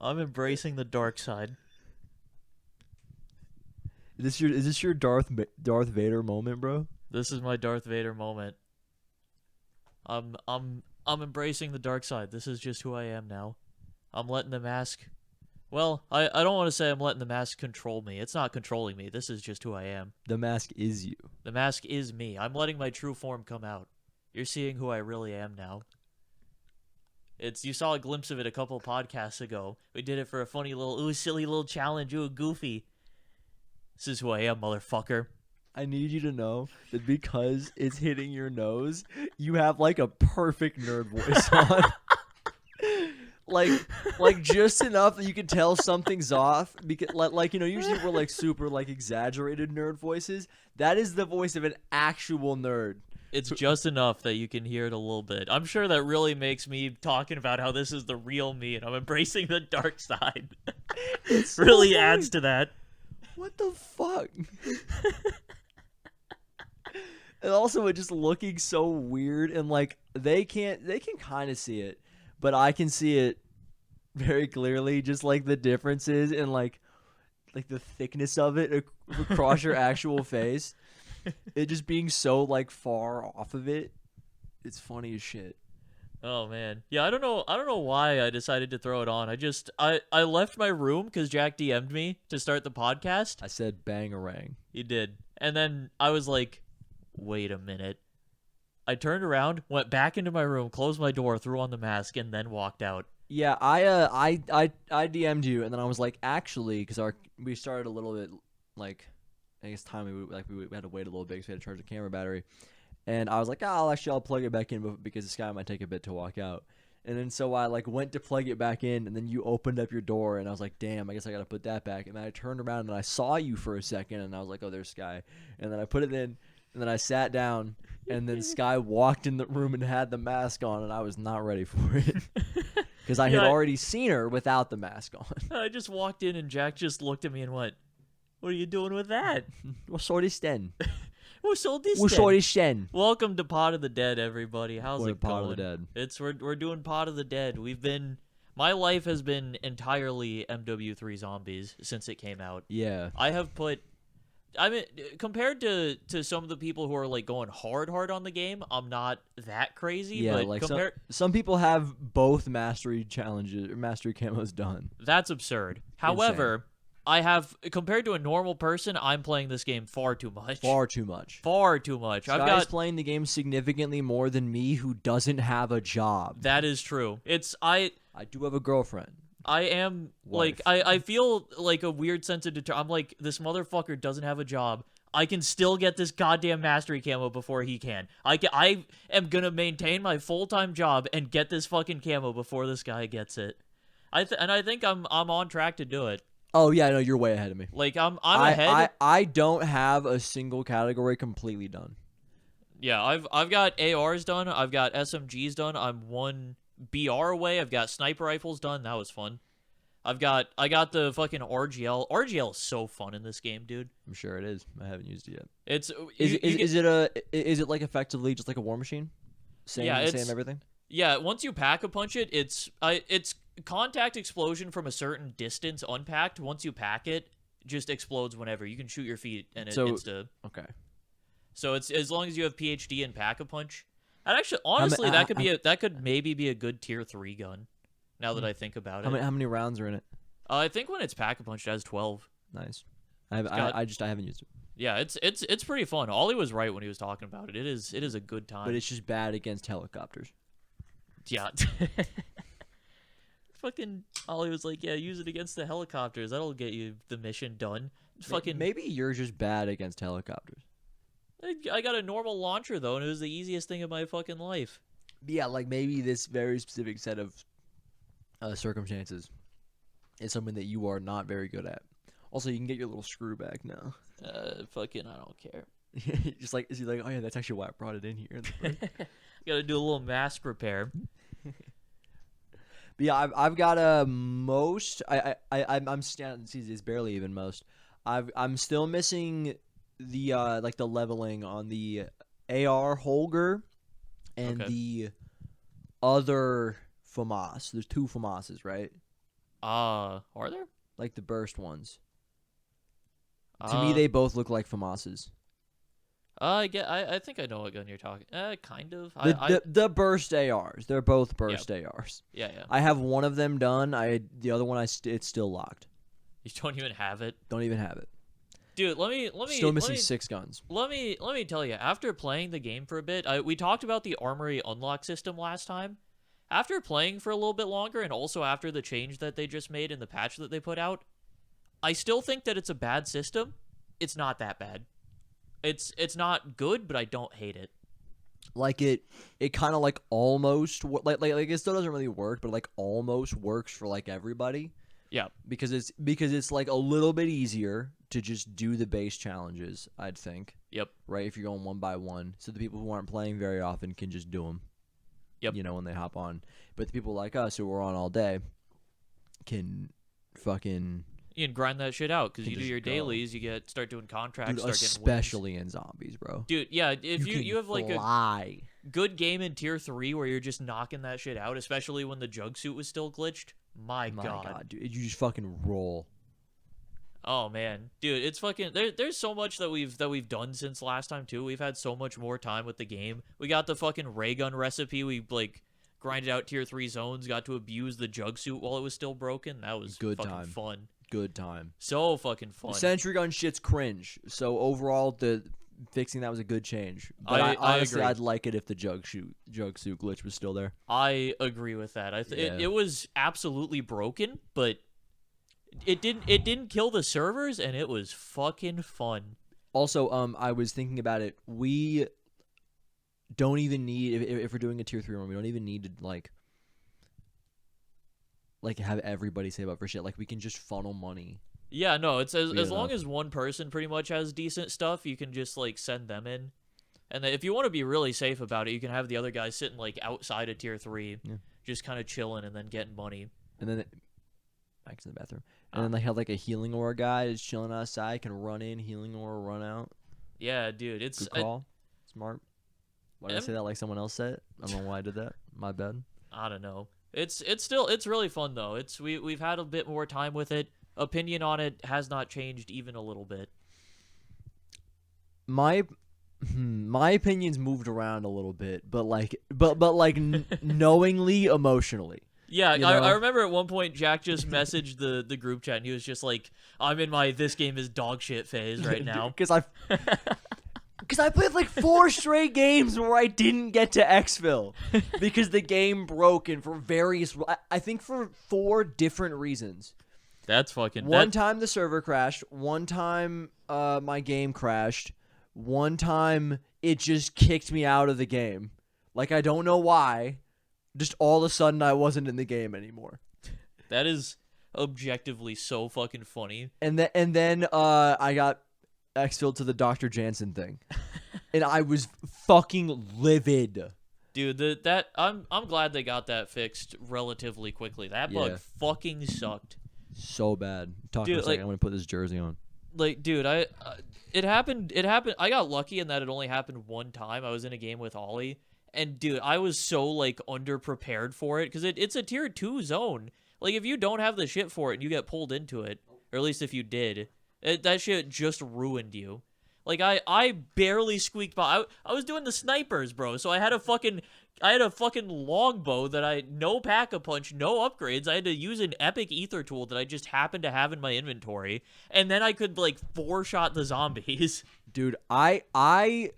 I'm embracing the dark side. Is this your Darth Vader moment, bro? This is my Darth Vader moment. I'm embracing the dark side. This is just who I am now. I'm letting the mask. Well, I don't want to say I'm letting the mask control me. It's not controlling me. This is just who I am. The mask is you. The mask is me. I'm letting my true form come out. You're seeing who I really am now. You saw a glimpse of it a couple podcasts ago. We did it for a funny little, silly little challenge. Goofy. This is who I am, motherfucker. I need you to know that because it's hitting your nose, you have like a perfect nerd voice on. like just enough that you can tell something's off. Because usually we're like super like exaggerated nerd voices. That is the voice of an actual nerd. It's just enough that you can hear it a little bit. I'm sure that really makes me talking about how this is the real me and I'm embracing the dark side. It really adds to that. What the fuck? And also it just looking so weird, and like they can kind of see it, but I can see it very clearly, just like the differences in like the thickness of it across your actual face. It just being so like far off of it. It's funny as shit. Oh man. Yeah, I don't know why I decided to throw it on. I left my room cuz Jack DM'd me to start the podcast. I said bangarang. He did. And then I was like, "Wait a minute." I turned around, went back into my room, closed my door, threw on the mask, and then walked out. Yeah, I DM'd you, and then I was like, actually, because we started a little bit like, I guess timing, we had to wait a little bit because we had to charge the camera battery, and I was like, I'll plug it back in because this guy might take a bit to walk out, and then so I like went to plug it back in, and then you opened up your door, and I was like, damn, I guess I gotta put that back, and then I turned around and I saw you for a second, and I was like, oh, there's Sky, and then I put it in. And then I sat down, and then Sky walked in the room and had the mask on, and I was not ready for it. Because I had already seen her without the mask on. I just walked in, and Jack just looked at me and went, "What are you doing with that?" What's all this then? What's all this What's all this then? Welcome to Pod of the Dead, everybody. How's it going? Pod of the Dead. We're doing Pod of the Dead. My life has been entirely MW3 Zombies since it came out. Yeah. I mean, compared to some of the people who are like going hard on the game, I'm not that crazy. Yeah, but like some people have both mastery challenges or mastery camos done. That's absurd. However, I have, compared to a normal person, I'm playing this game far too much. Far too much. Sky's playing the game significantly more than me, who doesn't have a job. That is true. I do have a girlfriend. I am, like, I feel like a weird sense of I'm like, this motherfucker doesn't have a job. I can still get this goddamn mastery camo before he can. I am gonna maintain my full-time job and get this fucking camo before this guy gets it. I think I'm on track to do it. Oh yeah, no, you're way ahead of me. Like I'm ahead. I don't have a single category completely done. Yeah, I've got ARs done. I've got SMGs done. I'm one BR away. I've got sniper rifles done. That was fun. I got the fucking RGL. RGL is so fun in this game, dude. I'm sure it is. I haven't used it yet. Is it like effectively just like a war machine? Same everything? Yeah, once you pack a punch it, it's contact explosion from a certain distance unpacked. Once you pack it, just explodes whenever. You can shoot your feet and it's okay. So it's as long as you have PhD and pack a punch. And actually, honestly, that could maybe be a good tier 3 gun. Now that I think about it. How many rounds are in it? I think when it's pack a punch, it has 12. Nice. I haven't used it. Yeah, it's pretty fun. Ollie was right when he was talking about it. It is a good time. But it's just bad against helicopters. Yeah. Fucking Ollie was like, yeah, use it against the helicopters. That'll get you the mission done. Maybe you're just bad against helicopters. I got a normal launcher, though, and it was the easiest thing in my fucking life. Yeah, like maybe this very specific set of circumstances is something that you are not very good at. Also, you can get your little screw back now. Fucking, I don't care. Just like, is he like, oh yeah, that's actually why I brought it in here. Gotta do a little mask repair. But yeah, I've got a most. I'm standing. It's barely even most. I'm still missing the like the leveling on the AR Holger and the other FAMAS. There's 2 FAMASes, right? Are there? Like the burst ones. To me, they both look like FAMAS's. I think I know what gun you're talking. Kind of. The burst ARs. They're both burst ARs. Yeah. I have one of them done. The other one it's still locked. You don't even have it. Don't even have it. Dude, let me still missing 6 guns. Let me tell you. After playing the game for a bit, we talked about the armory unlock system last time. After playing for a little bit longer, and also after the change that they just made in the patch that they put out, I still think that it's a bad system. It's not that bad. It's not good, but I don't hate it. Like it kind of like almost like it still doesn't really work, but like almost works for like everybody. Yeah, because it's like a little bit easier to just do the base challenges, I'd think. Yep. Right, if you're going one by one, so the people who aren't playing very often can just do them. Yep. You know, when they hop on, but the people like us who are on all day can fucking. You can grind that shit out because you do your dailies, you start doing contracts, Dude, start getting especially wins. in zombies, bro. Dude, yeah, if you have like a good game in tier 3 where you're just knocking that shit out, especially when the jug suit was still glitched. My God, dude, you just fucking roll. Oh man, dude, it's fucking there's so much that we've done since last time too. We've had so much more time with the game. We got the fucking ray gun recipe. We like grinded out tier 3 zones, got to abuse the jug suit while it was still broken. That was good fucking time. Fun. Good time. So fucking fun. The sentry gun shit's cringe. So overall, the fixing that was a good change. But I honestly, agree. I'd like it if the jug suit glitch was still there. I agree with that. It was absolutely broken, but it didn't kill the servers, and it was fucking fun. Also, I was thinking about it. We don't even need if we're doing a tier 3 run, we don't even need to like have everybody save up for shit. Like we can just funnel money. Yeah, no, it's as long as one person pretty much has decent stuff, you can just like send them in. And then if you want to be really safe about it, you can have the other guys sitting like outside of tier 3, just kind of chilling and then getting money. And then back to the bathroom. And then they have like a healing aura guy that's chilling outside, can run in, healing aura, run out. Yeah, dude, it's good call. Smart. Why did I say that like someone else said it? I don't know why I did that. My bad. I don't know. It's really fun though. We've had a bit more time with it. Opinion on it has not changed even a little bit. My opinion's moved around a little bit, but knowingly, emotionally. Yeah, I remember at one point Jack just messaged the group chat and he was just like, "I'm in my this game is dog shit phase right now." Because I played like 4 straight games where I didn't get to exfil because the game broke and for various, I think for 4 different reasons. That's fucking. One time the server crashed. One time my game crashed. One time it just kicked me out of the game. Like I don't know why. Just all of a sudden I wasn't in the game anymore. That is objectively so fucking funny. And then I got exfilled to the Dr. Jansen thing. And I was fucking livid. Dude, I'm glad they got that fixed relatively quickly. That bug fucking sucked. So bad. Talk for a second. I'm gonna put this jersey on. Like, dude, it happened. I got lucky in that it only happened one time. I was in a game with Ollie, and dude, I was so like underprepared for it because it's a tier 2 zone. Like, if you don't have the shit for it and you get pulled into it, or at least if you did, that shit just ruined you. Like, I barely squeaked by. I was doing the snipers, bro. So I had a fucking longbow that no pack-a-punch, no upgrades. I had to use an epic ether tool that I just happened to have in my inventory, and then I could like 4-shot the zombies. Dude, I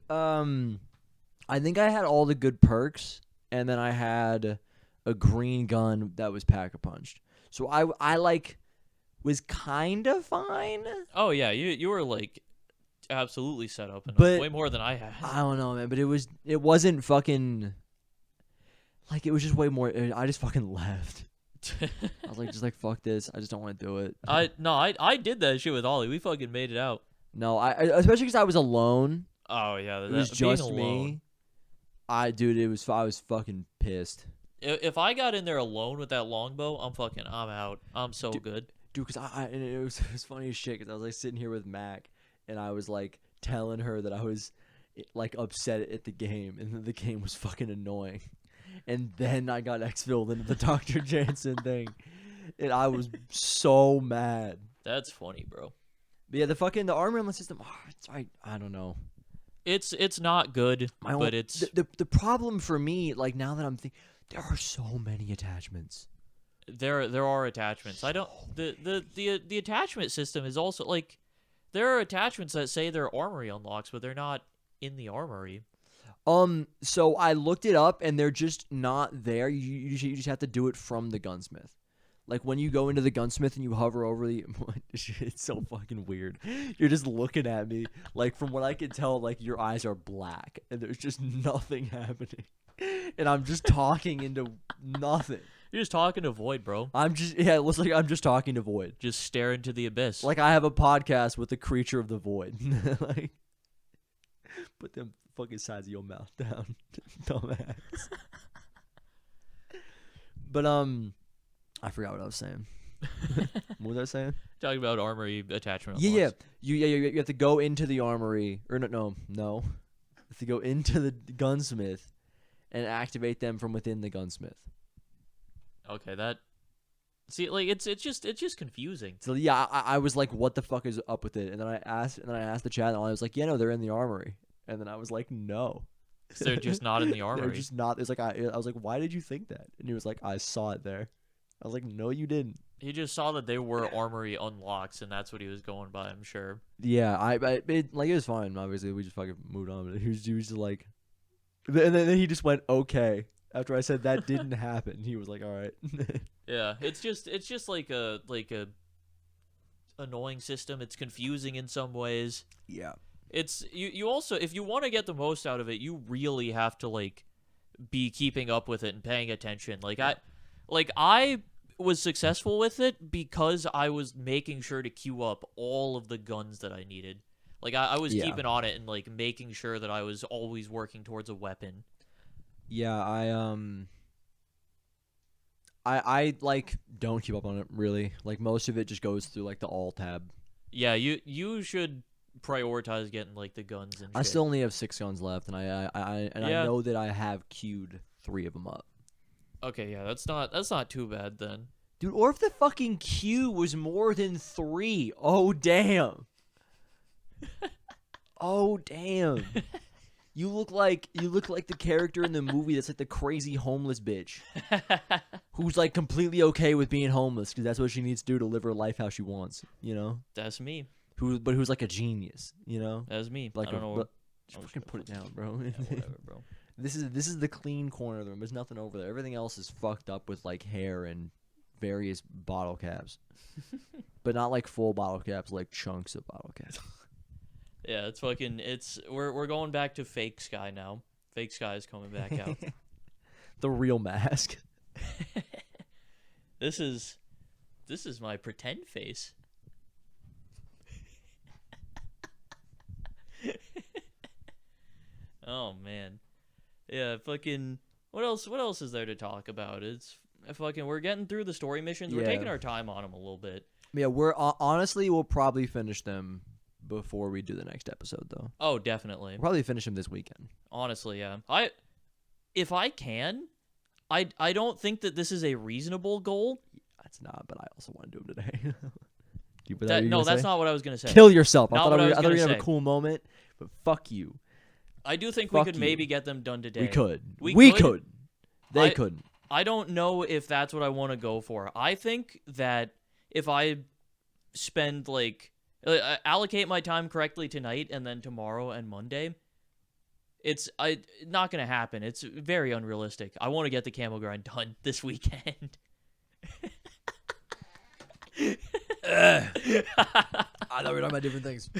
think I had all the good perks, and then I had a green gun that was pack-a-punched. So I like was kind of fine. Oh yeah, you were like absolutely set up enough, way more than I had. I don't know, man, but it wasn't fucking like it was just way more. I just fucking left. I was like, just like fuck this. I just don't want to do it. I did that shit with Ollie. We fucking made it out. No, I especially because I was alone. Oh yeah, it was just me. I was fucking pissed. If I got in there alone with that longbow, I'm out. I'm so good. Dude, because and it was funny as shit because I was like sitting here with Mac and I was like telling her that I was like upset at the game and that the game was fucking annoying. And then I got exfilled into the Dr. Jansen thing. And I was so mad. That's funny, bro. But yeah, the armor emblem system. I don't know. It's not good, but it's the problem for me. Like now that I'm thinking, there are so many attachments. there are attachments. I don't the attachment system is also like there are attachments that say they're armory unlocks, but they're not in the armory. So I looked it up, and they're just not there. You just have to do it from the gunsmith. Like when you go into the gunsmith and you hover over the, it's so fucking weird. You're just looking at me, like from what I can tell, like your eyes are black, and there's just nothing happening, and I'm just talking into nothing. You're just talking to void, bro. It looks like I'm just talking to void. Just stare into the abyss. Like I have a podcast with the creature of the void. Like, put them fucking sides of your mouth down, dumbass. But I forgot what I was saying. What was I saying? Talking about armory attachment. Yeah. unlocks. You have to go into the armory, or no. You have to go into the gunsmith and activate them from within the gunsmith. Okay, that. See, like it's just confusing. So yeah, I was like, what the fuck is up with it? And then I asked the chat, and I was like, yeah, no, they're in the armory. And then I was like, no. So they're just not in the They're armory. just not. It's like I was like, why did you think that? And he was like, I saw it there. I was like, no, you didn't. He just saw that they were armory unlocks, and that's what he was going by. I'm sure. Yeah, it was fine. Obviously, we just fucking moved on. But he was just like, and then he just went okay after I said that didn't happen. He was like, all right. Yeah, it's just like a annoying system. It's confusing in some ways. Yeah. It's you also, if you want to get the most out of it, you really have to like be keeping up with it and paying attention. I was successful with it because I was making sure to queue up all of the guns that I needed. Like I was keeping on it and like making sure that I was always working towards a weapon. Yeah, I like don't keep up on it really. Like most of it just goes through like the all tab. Yeah, you should prioritize getting like the guns and shit. I still only have 6 guns left, and I know that I have queued 3 of them up. Okay, yeah, that's not too bad then. Dude, or if the fucking queue was more than 3. Oh damn. Oh damn. You look like the character in the movie that's like the crazy homeless bitch who's like completely okay with being homeless because that's what she needs to do to live her life how she wants, you know? That's me. Who's like a genius, you know? That's me. Like I don't know. just fucking put it down, bro. Yeah, whatever, bro. This is the clean corner of the room. There's nothing over there. Everything else is fucked up with like hair and various bottle caps. But not like full bottle caps, like chunks of bottle caps. Yeah, we're going back to Fake Sky now. Fake Sky is coming back out. The real mask. This is my pretend face. Oh man. Yeah, fucking what else is there to talk about? It's fucking we're getting through the story missions. We're taking our time on them a little bit. Yeah, honestly we'll probably finish them before we do the next episode though. Oh, definitely. We'll probably finish them this weekend. Honestly, yeah. If I can, I don't think that this is a reasonable goal. That's not, but I also want to do them today. That's not what I was gonna say. Kill yourself. I Not thought what I we was were gonna gonna have say. a cool moment, but fuck you. I do think Fuck we could you. maybe get them done today. We could. We could. They couldn't. I don't know if that's what I want to go for. I think that if I spend allocate my time correctly tonight and then tomorrow and Monday, it's not going to happen. It's very unrealistic. I want to get the camo grind done this weekend. I thought we were talking about different things.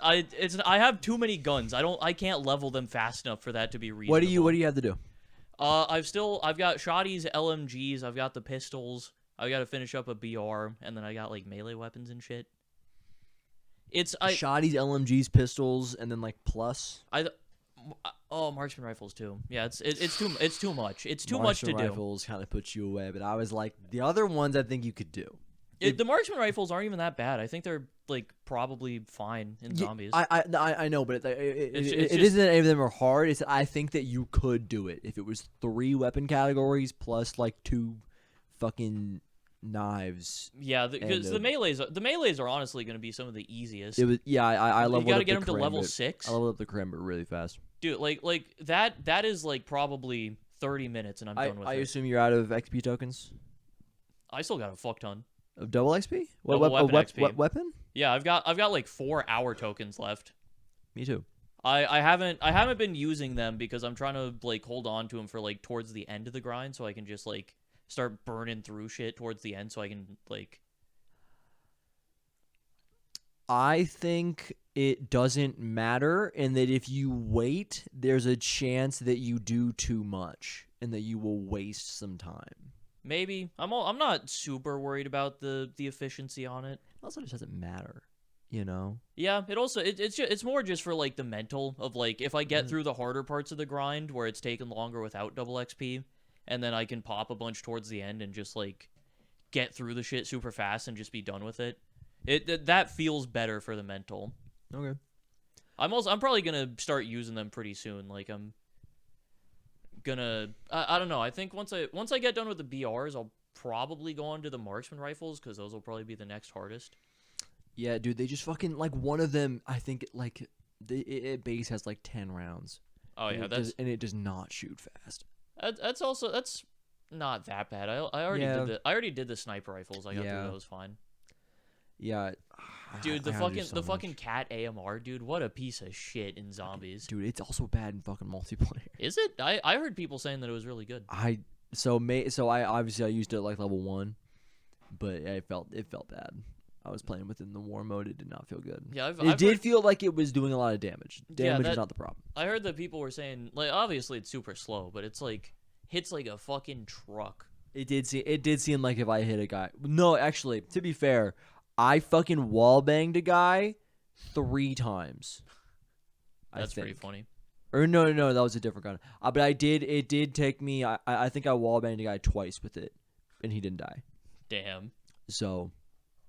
I have too many guns. I can't level them fast enough for that to be reasonable. What do you have to do? I've got shotties, LMGs, I've got the pistols. I got to finish up a BR, and then I got like melee weapons and shit. Shotties, LMGs, pistols, and then like plus. Marksman rifles too. Yeah, it's too much. It's too much to do. Marksman rifles kind of puts you away, but I was like the other ones I think you could do. The marksman rifles aren't even that bad. I think they're like probably fine in zombies. I know, but it isn't that any of them are hard. It's I think that you could do it if it was 3 weapon categories plus like 2 fucking knives. Yeah, because the melees are honestly going to be some of the easiest. It was I You leveled got to up get the them to level karambit. 6. I leveled up the karambit really fast. Dude, like that is like probably 30 minutes and I'm done with I it. assume you're out of XP tokens I still got a fuck ton. of double XP. Double weapon XP. What weapon? Yeah, I've got like 4 hour tokens left. Me too. I haven't been using them because I'm trying to like hold on to them for like towards the end of the grind so I can just like start burning through shit towards the end so I can like. I think it doesn't matter, and that if you wait, there's a chance that you do too much and that you will waste some time. Maybe I'm not super worried about the efficiency on it. It also just doesn't matter, you know. Yeah, it's more just for like the mental of like if I get through the harder parts of the grind where it's taken longer without double XP, and then I can pop a bunch towards the end and just like get through the shit super fast and just be done with it. That feels better for the mental. Okay. I'm probably gonna start using them pretty soon. Like I'm gonna I don't know. I think once I get done with the BRs, I'll probably go on to the marksman rifles because those will probably be the next hardest. Yeah, dude, they just fucking like one of them. I think like it base has like 10 rounds. Oh yeah, and it does not shoot fast. That's not that bad. I already did the sniper rifles. I got through those fine. Yeah, dude, the fucking cat AMR, dude, what a piece of shit in zombies. Dude, it's also bad in fucking multiplayer. Is it? I heard people saying that it was really good. I obviously I used it at like level 1, but it felt bad. I was playing within the war mode. It did not feel good. Yeah, it did feel like it was doing a lot of damage. Damage is not the problem. I heard that people were saying like obviously it's super slow, but it's like hits like a fucking truck. It did seem like if I hit a guy. No, actually, to be fair, I fucking wall banged a guy 3 times. That's pretty funny. Or no, that was a different gun. But it did take me. I think I wall banged a guy twice with it, and he didn't die. Damn. So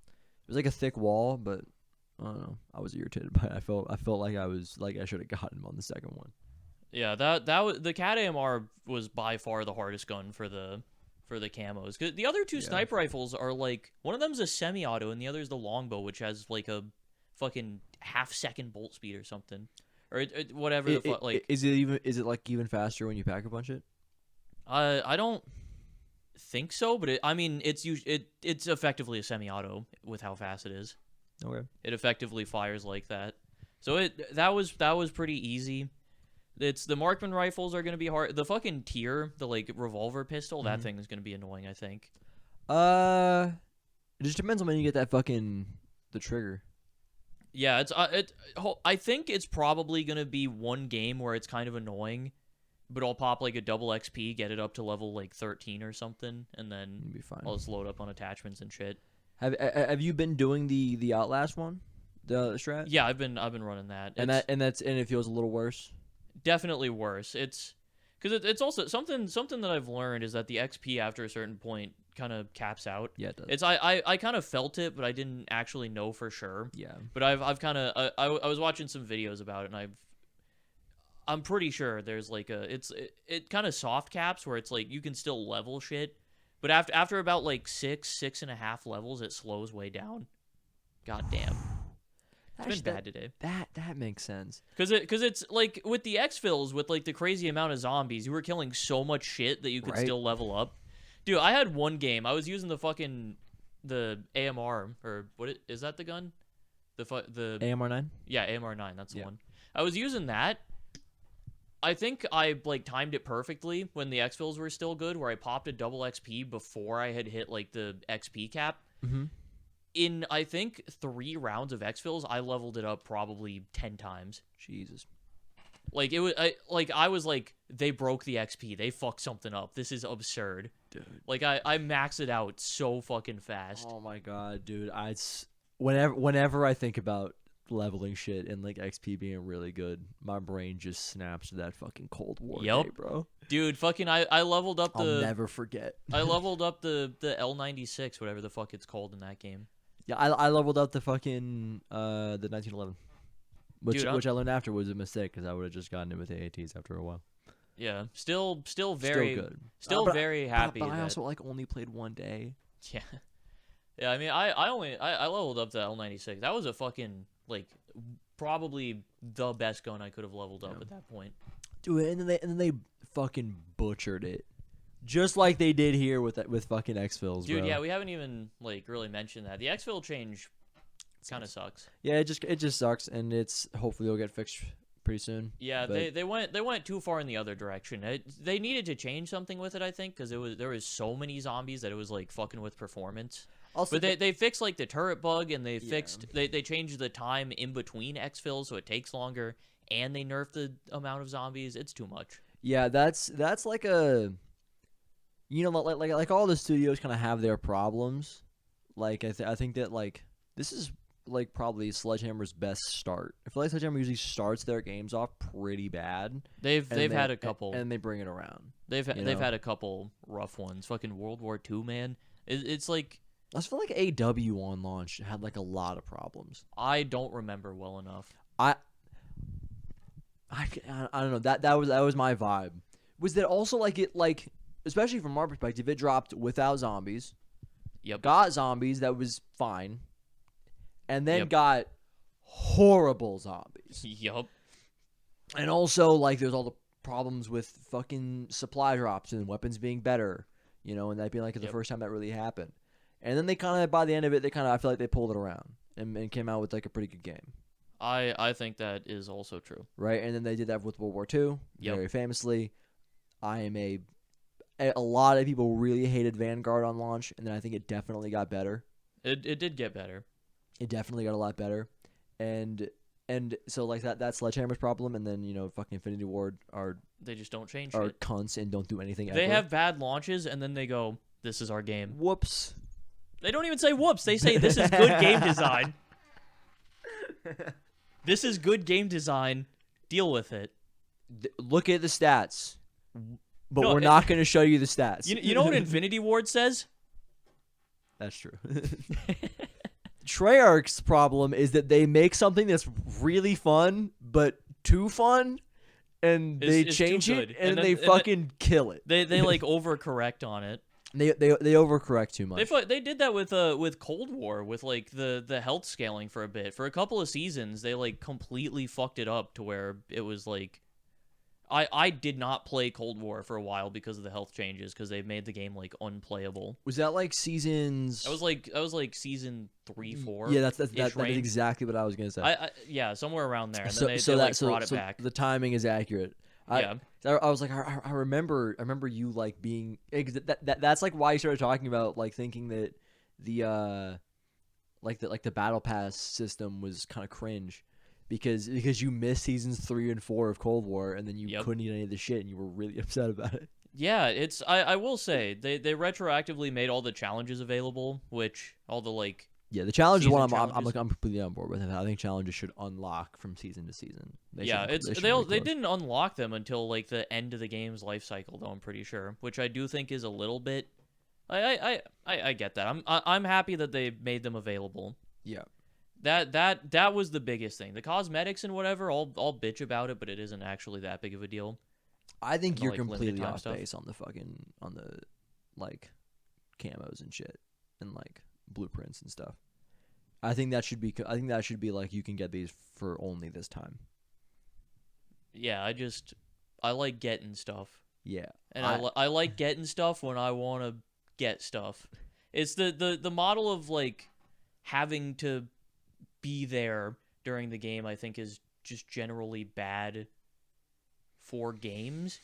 it was like a thick wall, but I don't know. I was irritated by it. I felt like I should have gotten him on the second one. Yeah, that was the cat AMR was by far the hardest gun for the camos. 'Cause the other 2 sniper rifles are like one of them's a semi-auto and the other's the longbow, which has like a fucking half-second bolt speed or something, or whatever. Is it like even faster when you pack a bunch? I don't think so, but it's effectively a semi-auto with how fast it is. Okay. It effectively fires like that. So that was pretty easy. It's the marksman rifles are gonna be hard. The fucking tier, the like revolver pistol, that thing is gonna be annoying. I think. It just depends on when you get that fucking the trigger. Yeah, I think it's probably gonna be one game where it's kind of annoying, but I'll pop like a double XP, get it up to level like 13 or something, and then You'll be fine. I'll just load up on attachments and shit. Have you been doing the Outlast one, the strat? Yeah, I've been running that, and it feels a little worse. Definitely worse. It's because it's also something that I've learned is that the XP after a certain point kind of caps out. Yeah, it does. It's I kind of felt it, but I didn't actually know for sure. Yeah. But I've kind of I was watching some videos about it, and I'm pretty sure there's like it kind of soft caps where it's like you can still level shit, but after about like 6.5 levels, it slows way down. God damn. It's been bad today. That makes sense. Because it's like with the exfils, with like the crazy amount of zombies, you were killing so much shit that you could still level up. Dude, I had one game. I was using the AMR, or is that the gun? The AMR9? Yeah, AMR9. That's the one. I was using that. I think I like timed it perfectly when the exfils were still good, where I popped a double XP before I had hit like the XP cap. Mm-hmm. In, I think, 3 rounds of exfils, I leveled it up probably 10 times. Jesus. Like, I was like, they broke the XP. They fucked something up. This is absurd. Dude. Like, I maxed it out so fucking fast. Oh my god, dude. Whenever I think about leveling shit and, like, XP being really good, my brain just snaps to that fucking Cold War day, bro. Dude, fucking, I leveled up I'll never forget. I leveled up the L96, whatever the fuck it's called in that game. Yeah, I leveled up the fucking the 1911, which I learned after was a mistake because I would have just gotten it with AATs after a while. Yeah, still Still good. very happy. But I that, also like only played one day. yeah, yeah. I mean, I leveled up to L96. That was a fucking like probably the best gun I could have leveled up at that point. Dude, and then they fucking butchered it, just like they did here with fucking exfils, Dude, bro. yeah, we haven't even like really mentioned that the exfil change kind of sucks. Yeah, it just sucks, and it's hopefully it'll get fixed pretty soon. Yeah, but they went too far in the other direction. They needed to change something with it, I think, because there was so many zombies that it was like fucking with performance. Also, But they fixed like the turret bug, and they changed the time in between exfils so it takes longer, and they nerfed the amount of zombies. It's too much. yeah, that's like a, like all the studios kind of have their problems. Like I think that like this is like probably Sledgehammer's best start. I feel like Sledgehammer usually starts their games off pretty bad. They've had a couple, and they bring it around. They've had a couple rough ones. Fucking World War II, man. It's like I just feel like AW on launch had like a lot of problems. I don't remember well enough. I don't know. That was my vibe. Was that also like it like especially from our perspective, it dropped without zombies. Yep. Got zombies, that was fine. And then Yep. got horrible zombies. Yup. And also like there's all the problems with fucking supply drops and weapons being better, and that being like the Yep. first time that really happened. And then they kind of by the end of it, I feel like they pulled it around and came out with like a pretty good game. I think that is also true. Right, and then they did that with World War II, Yep. very famously. A lot of people really hated Vanguard on launch, and then I think it definitely got better. It did get better. It definitely got a lot better, and so like that's Sledgehammer's problem, and then fucking Infinity Ward are They just don't change it. cunts and don't do anything. They ever. have bad launches, and then they go, "This is our game." Whoops. They don't even say "whoops." They say, "This is good game design." This is good game design. Deal with it. Look at the stats, but No, we're not going to show you the stats. You know what Infinity Ward says? That's true. Treyarch's problem is that they make something that's really fun, but too fun, and they It's change too it, good. and And they then- fucking kill it. They like overcorrect on it. They overcorrect too much. They did that with Cold War with like the health scaling for a bit. For a couple of seasons, they like completely fucked it up to where it was like I did not play Cold War for a while because of the health changes because they made the game like unplayable. Was that like seasons? I was like season 3, 4. Yeah, that is range. exactly what I was gonna say. Yeah, somewhere around there. And so then so they that brought it back. the timing is accurate. Yeah. I was like, I remember you like being that's like why you started talking about like thinking that the the battle pass system was kind of cringe because you missed seasons 3 and 4 of Cold War and then you couldn't eat any of the shit and you were really upset about it. Yeah, it's I will say they retroactively made all the challenges available, which all the like the challenge is one I'm challenges. completely on board with. I think challenges should unlock from season to season. They shouldn't didn't unlock them until like the end of the game's life cycle though, I'm pretty sure, which I do think is a little bit I get that. I'm happy that they made them available. Yeah. That was the biggest thing. The cosmetics and whatever, I'll bitch about it, but it isn't actually that big of a deal. I think you're like, limited completely time off stuff. base on the like camos and shit and like blueprints and stuff. I think that should be like you can get these for only this time. Yeah, I like getting stuff. Yeah. And I like getting stuff when I want to get stuff. It's the model of like having to be there during the game I think is just generally bad for games.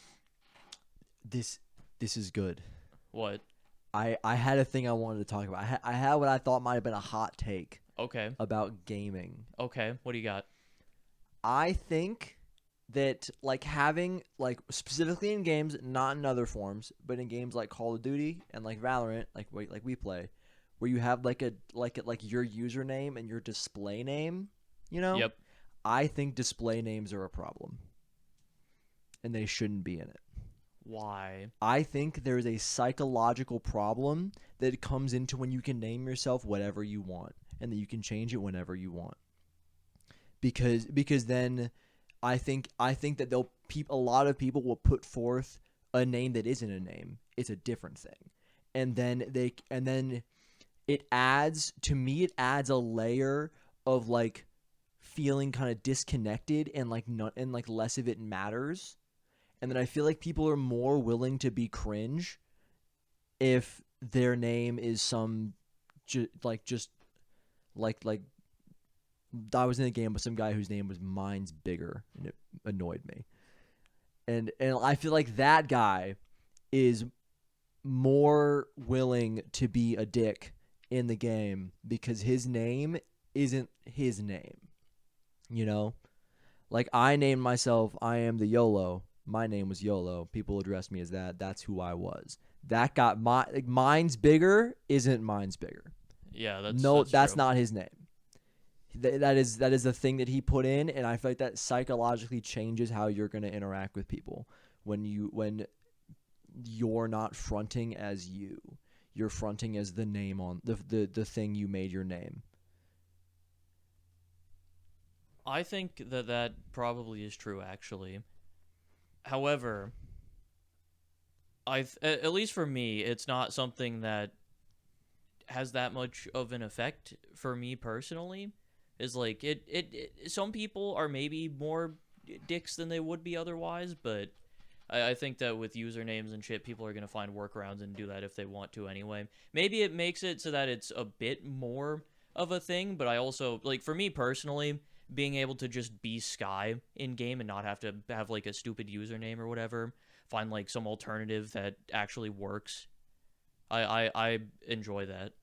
This is good. What? I had a thing I wanted to talk about. I had what I thought might have been a hot take Okay. about gaming. Okay. What do you got? I think that like having like specifically in games, not in other forms, but in games like Call of Duty and like Valorant, like we play, where you have like your username and your display name, Yep. I think display names are a problem. And they shouldn't be in it. Why? I think there's a psychological problem that comes into when you can name yourself whatever you want and that you can change it whenever you want. Because then I think that a lot of people will put forth a name that isn't a name. It's a different thing. And then it adds a layer of like feeling kind of disconnected and like less of it matters. And then I feel like people are more willing to be cringe if their name is some I was in a game with some guy whose name was Mine's Bigger, and it annoyed me. And I feel like that guy is more willing to be a dick in the game because his name isn't his name. You know? Like, I named myself, I am the YOLO. My name was YOLO. People addressed me as that. That's who I was. That got Mine's Bigger isn't Mine's Bigger. Yeah, that's true. not his name. That is the thing that he put in, and I feel like that psychologically changes how you're going to interact with people when you're not fronting as you. You're fronting as the name on the thing you made your name. I think that probably is true, actually. However, at least for me, it's not something that has that much of an effect for me personally. Is like some people are maybe more dicks than they would be otherwise, but I think that with usernames and shit, people are going to find workarounds and do that if they want to anyway. Maybe it makes it so that it's a bit more of a thing, but I also, like, for me personally, being able to just be Sky in-game and not have to have, like, a stupid username or whatever, find, like, some alternative that actually works, I enjoy that.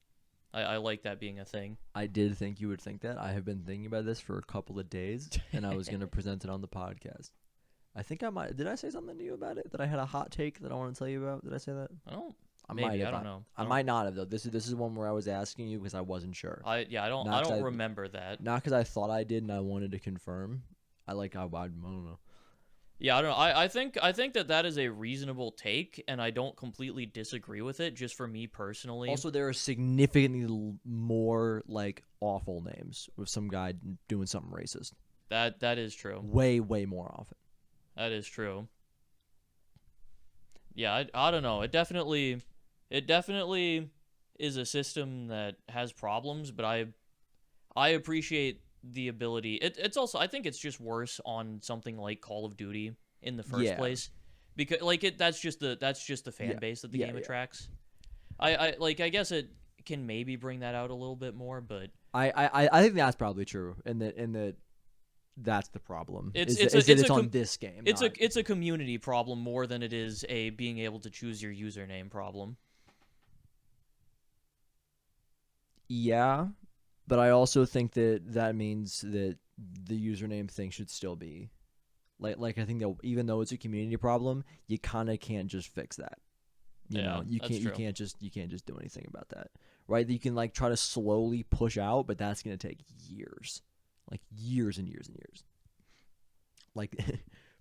I like that being a thing. I did think you would think that. I have been thinking about this for a couple of days, and I was going to present it on the podcast. I think I might. Did I say something to you about it? That I had a hot take that I want to tell you about? Did I say that? Maybe, I don't know. I might not have though. This is one where I was asking you because I wasn't sure. I don't remember that. Not because I thought I did and I wanted to confirm. I don't know. Yeah, I don't know. I think that is a reasonable take, and I don't completely disagree with it. Just for me personally. Also, there are significantly more like awful names with some guy doing something racist. That is true. Way more often. That is true. Yeah, I don't know. It definitely is a system that has problems, but I appreciate the ability. It's also, I think it's just worse on something like Call of Duty in the first place, because like that's just the fan base that the game attracts. I guess it can maybe bring that out a little bit more, but I think that's probably true, and that that's the problem. It's on this game. It's a community problem more than it is a being able to choose your username problem. Yeah, but I also think that means that the username thing should still be like I think that even though it's a community problem, you kind of can't just fix that. You know, you can't just do anything about that, right? You can like try to slowly push out, but that's gonna take years, like years and years and years, like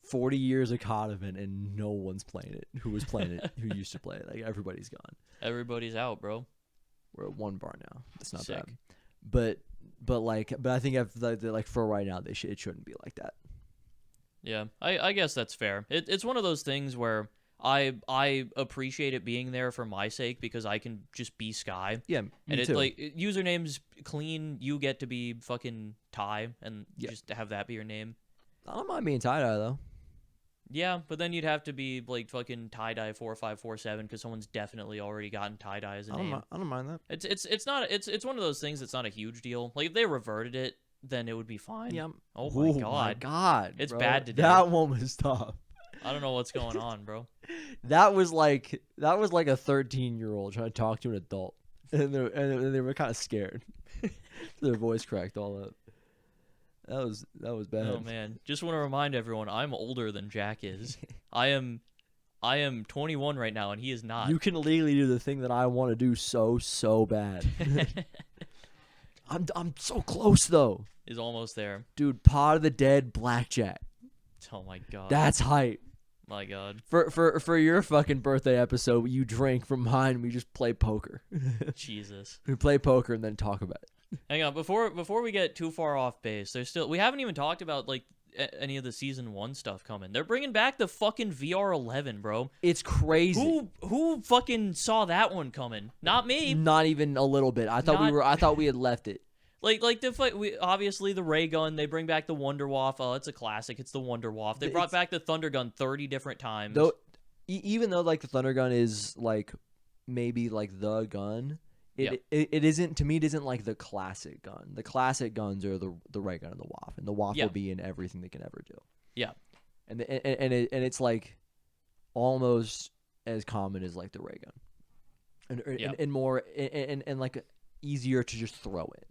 40 years of COD event, and no one's playing it. Who was playing it? Who used to play it? Like everybody's gone. Everybody's out, bro. We're at one bar now. That's not bad. But I think like for right now, it shouldn't be like that. Yeah, I guess that's fair. It's one of those things where I appreciate it being there for my sake because I can just be Sky. Yeah, and too. Like username's clean. You get to be fucking Ty and just have that be your name. I don't mind being tie-dye though. Yeah, but then you'd have to be like fucking tie-dye 4547 because someone's definitely already gotten tie-dye as a name. I don't mind that. It's one of those things that's not a huge deal. Like if they reverted it, then it would be fine. Yeah. Oh my god. It's bro. bad today. That one was tough. I don't know what's going on, bro. That was like a 13-year-old trying to talk to an adult, and they were kind of scared. Their voice cracked all up. That was bad. Oh man, just want to remind everyone, I'm older than Jack is. I am 21 right now, and he is not. You can legally do the thing that I want to do so bad. I'm so close though. Is almost there, dude. Pot of the Dead blackjack. Oh my god, that's hype. My god. For your fucking birthday episode, you drink. From mine, we just play poker. Jesus. We play poker and then talk about it. Hang on, before we get too far off base, we haven't even talked about like any of the season 1 stuff coming. They're bringing back the fucking VR11, bro. It's crazy. Who fucking saw that one coming? Not me. Not even a little bit. I thought we had left it. Like obviously the ray gun. They bring back the Wonder Waff. Oh, it's a classic. It's the Wonder Waff. They brought back the Thunder Gun 30 different times. Though, even though like the Thunder Gun is like maybe like the gun, it isn't, to me. It isn't like the classic gun. The classic guns are the ray gun and the Waff, and the Waff will be in everything they can ever do. Yeah, and it's like almost as common as like the ray gun, and more and like easier to just throw in.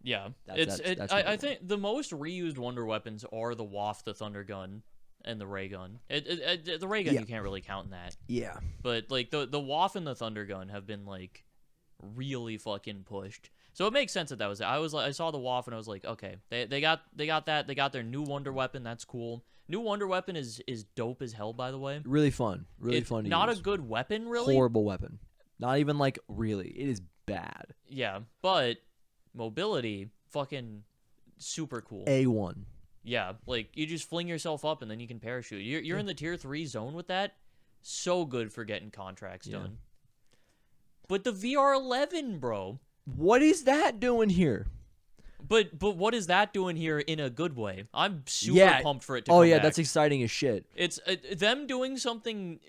Yeah, I think the most reused wonder weapons are the Waff, the Thunder Gun, and the ray gun. The ray gun you can't really count in that. Yeah, but like the Waff and the Thunder Gun have been like really fucking pushed. So it makes sense that was it. I saw the Waff and I was like, okay, they got that. They got their new wonder weapon. That's cool. New wonder weapon is dope as hell, by the way. Really fun. Really fun to not use. A good weapon, really. Horrible weapon. Not even like really. It is bad. Yeah, but mobility, fucking super cool. A1. Yeah, like you just fling yourself up and then you can parachute. You're in the tier 3 zone with that. So good for getting contracts done. But the VR11, bro. What is that doing here? But what is that doing here in a good way? I'm super pumped for it to come back. That's exciting as shit. It's them doing something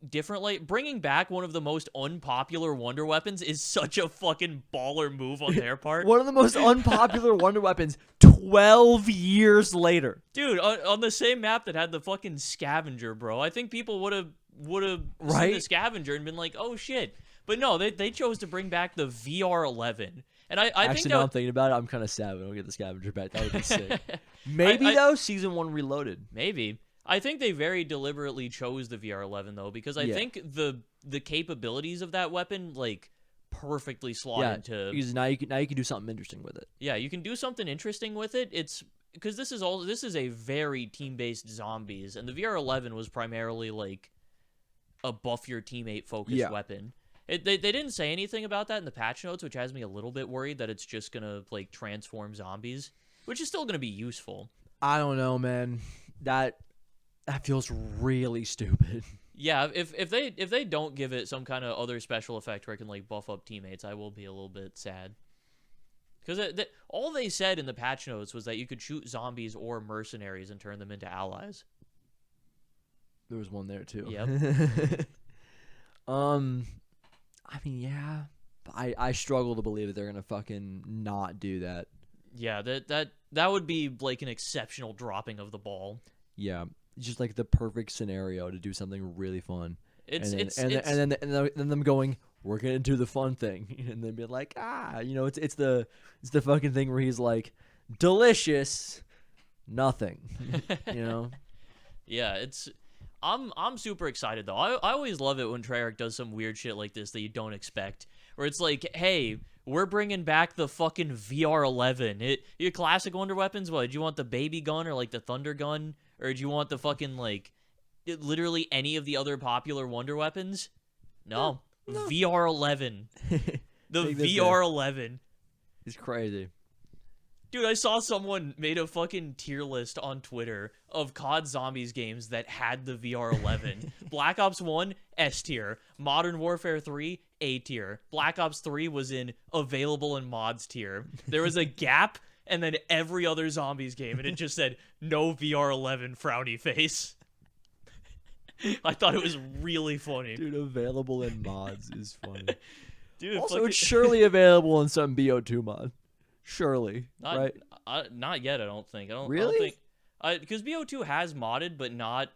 differently. Bringing back one of the most unpopular wonder weapons is such a fucking baller move on their part. One of the most unpopular wonder weapons 12 years later. Dude, on the same map that had the fucking scavenger, bro. I think people would have seen the scavenger and been like, oh shit. But no, they chose to bring back the VR11. And I think now I'm thinking about it, I'm kind of sad we don't get the scavenger back. That would be sick. Maybe though, season 1 reloaded. Maybe. I think they very deliberately chose the VR11 though, because I think the capabilities of that weapon like perfectly slot into. Because now you can do something interesting with it. Yeah, you can do something interesting with it. It's because this is a very team-based zombies, and the VR11 was primarily like a buff your teammate focused weapon. They didn't say anything about that in the patch notes, which has me a little bit worried that it's just gonna like transform zombies, which is still gonna be useful. I don't know, man. That feels really stupid. Yeah, if they don't give it some kind of other special effect where it can like buff up teammates, I will be a little bit sad. Because all they said in the patch notes was that you could shoot zombies or mercenaries and turn them into allies. There was one there too. Yep. I mean, yeah, but I struggle to believe that they're gonna fucking not do that. Yeah, that would be like an exceptional dropping of the ball. Yeah, just like the perfect scenario to do something really fun. And then them going, we're gonna do the fun thing, and then be like, it's the fucking thing where he's like, delicious, nothing, Yeah, I'm super excited though. I always love it when Treyarch does some weird shit like this that you don't expect. Where it's like, hey, we're bringing back the fucking VR11. Your classic wonder weapons. What, do you want the baby gun or like the thunder gun, or do you want the fucking like literally any of the other popular wonder weapons? No. VR11. The VR11. It's crazy. Dude, I saw someone made a fucking tier list on Twitter of COD Zombies games that had the VR11. Black Ops 1, S tier. Modern Warfare 3, A tier. Black Ops 3 was in available in mods tier. There was a gap, and then every other Zombies game, and it just said, no VR11 frowny face. I thought it was really funny. Dude, available in mods is funny. Dude, also, it's surely available in some BO2 mod. Surely, right? Not yet, I don't think. Really? Because BO2 has modded, but not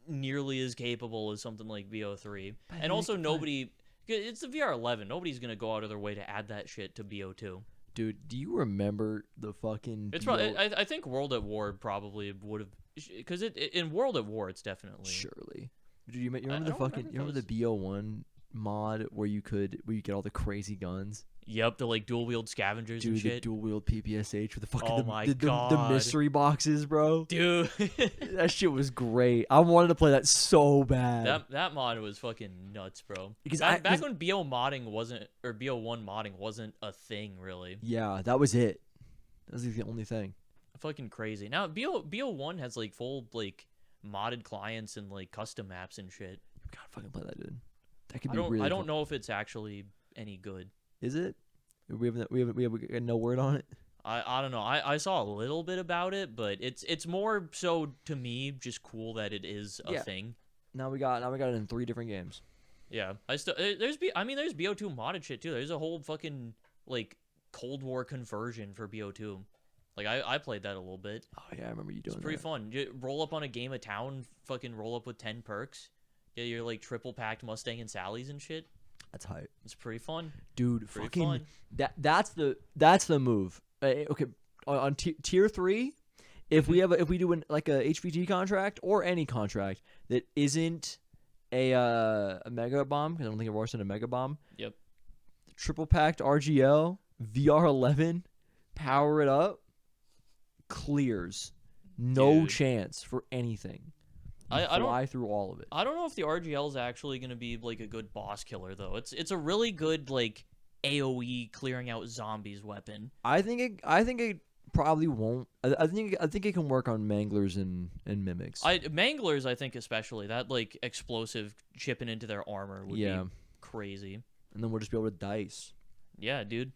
nearly as capable as something like BO3. And also it's the VR11. Nobody's going to go out of their way to add that shit to BO2. Dude, do you remember the fucking... It's probably, I think World at War probably would have... Because in World at War, it's definitely... Surely. Dude, you remember the BO1 mod where you get all the crazy guns? Yep, the like dual wield scavengers and shit. Dude, the dual wield PPSH with the fucking God. The mystery boxes, bro. Dude, that shit was great. I wanted to play that so bad. That mod was fucking nuts, bro. Because back when BO modding wasn't, or BO1 modding wasn't a thing, really. Yeah, that was it. That was the only thing. Fucking crazy. Now BO1 has like full like modded clients and like custom maps and shit. You gotta fucking play that, dude. That could I be don't really. I don't fun. know if it's actually any good. Is it? We have no word on it. I don't know. I saw a little bit about it, but it's more so to me just cool that it is a Yeah. thing. Now we got it in 3 different games. Yeah. There's BO2 modded shit too. There's a whole fucking like Cold War conversion for BO2. Like I played that a little bit. Oh yeah, I remember you doing It's pretty that. fun. You roll up on a game of town, fucking roll up with 10 perks. Get your like triple packed Mustang and Sally's and shit. That's hype, It's pretty fun. dude. Pretty Fucking fun. that's the move. Okay, on tier 3, if we do like a HVT contract or any contract that isn't a mega bomb, because I don't think I've ever seen a mega bomb. Yep. Triple packed RGL VR11, power it up, clears. No Dude. chance for anything. I don't fly through all of it. I don't know if the RGL is actually going to be like a good boss killer though. It's a really good like AoE clearing out zombies weapon. I think it probably won't. I think it can work on manglers and mimics. Manglers I think especially that like explosive chipping into their armor would be crazy. And then we'll just be able to dice. Yeah, dude.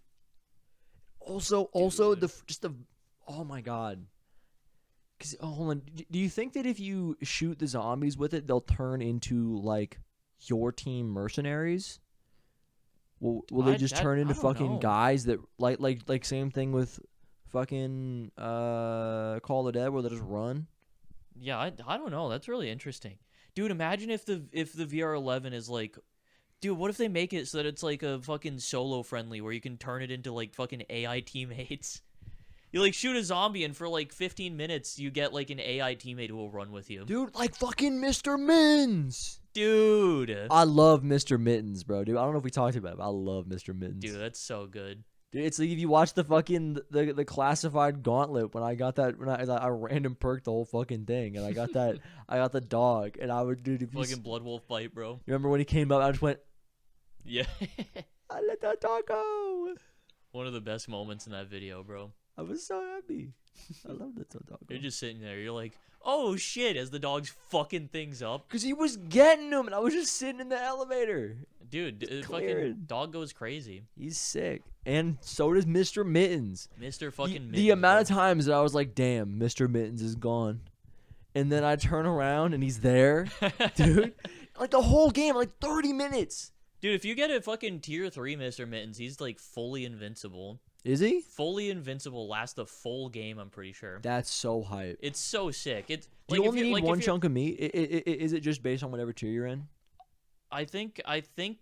Also the oh my god. Cause hold on, do you think that if you shoot the zombies with it, they'll turn into like your team mercenaries? Will they just turn into I don't fucking know. guys that like same thing with fucking Call of the Dead where they just run? Yeah, I don't know. That's really interesting. Dude, imagine if the VR11 is like dude, what if they make it so that it's like a fucking solo friendly where you can turn it into like fucking AI teammates? You like shoot a zombie and for like 15 minutes you get like an AI teammate who will run with you. Dude, like fucking Mr. Mittens. Dude. I love Mr. Mittens, bro. Dude, I don't know if we talked about it, but I love Mr. Mittens. Dude, that's so good. Dude, it's like if you watch the fucking the classified gauntlet when I got that when I random perked the whole fucking thing and I got that I got the dog and I would do Fucking Blood Wolf bite, bro. You remember when he came up? I just went, Yeah. I let that dog go. One of the best moments in that video, bro. I was so happy. I love that dog. You're just sitting there. You're like, oh shit, as the dog's fucking things up. Because he was getting them and I was just sitting in the elevator. Dude, fucking clearing. dog goes crazy. He's sick. And so does Mr. Mittens. Mr. fucking The Mittens, amount of bro. times that I was like, damn, Mr. Mittens is gone. And then I turn around and he's there. Dude, like the whole game, like 30 minutes. Dude, if you get a fucking tier 3 Mr. Mittens, he's like fully invincible. Is he? Fully invincible, lasts the full game, I'm pretty sure. That's so hype. It's so sick. It's Do like you if only need like, one if you're- chunk of meat? Is it just based on whatever tier you're in? I think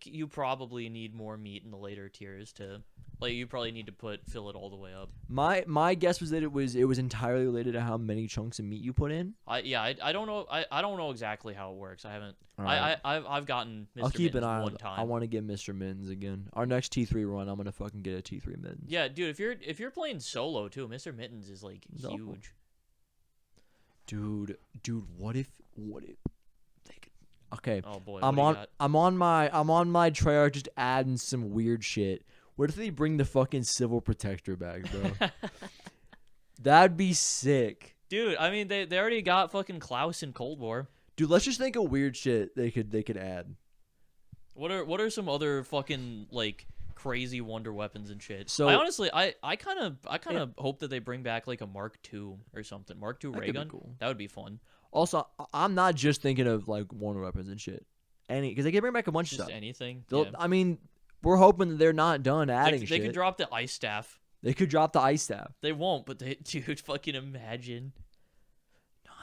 you probably need more meat in the later tiers to like you probably need to fill it all the way up. My guess was that it was entirely related to how many chunks of meat you put in. I don't know I don't know exactly how it works. I haven't All right. I've gotten Mr. I'll keep Mittens an eye one on. time. I want to get Mr. Mittens again. Our next T3 run, I'm gonna fucking get a T3 Mittens. Yeah, dude, if you're playing solo too, Mr. Mittens is like No. huge. Dude, what if they could? Okay, Oh boy, I'm what do you on got? I'm on my trailer just adding some weird shit. What if they bring the fucking civil protector back, bro? That'd be sick. Dude, I mean they already got fucking Klaus in Cold War. Dude, let's just think of weird shit they could add. What are some other fucking like crazy wonder weapons and shit? So- I honestly I kind of hope that they bring back like a Mark II or something. Mark II That ray could be gun. cool. That would be fun. Also, I'm not just thinking of like wonder weapons and shit. Because they can bring back a bunch of Just stuff. anything. They'll- Yeah. I mean, we're hoping that they're not done adding They shit. could drop the ice staff. They could drop the ice staff. They won't, but they dude, fucking imagine.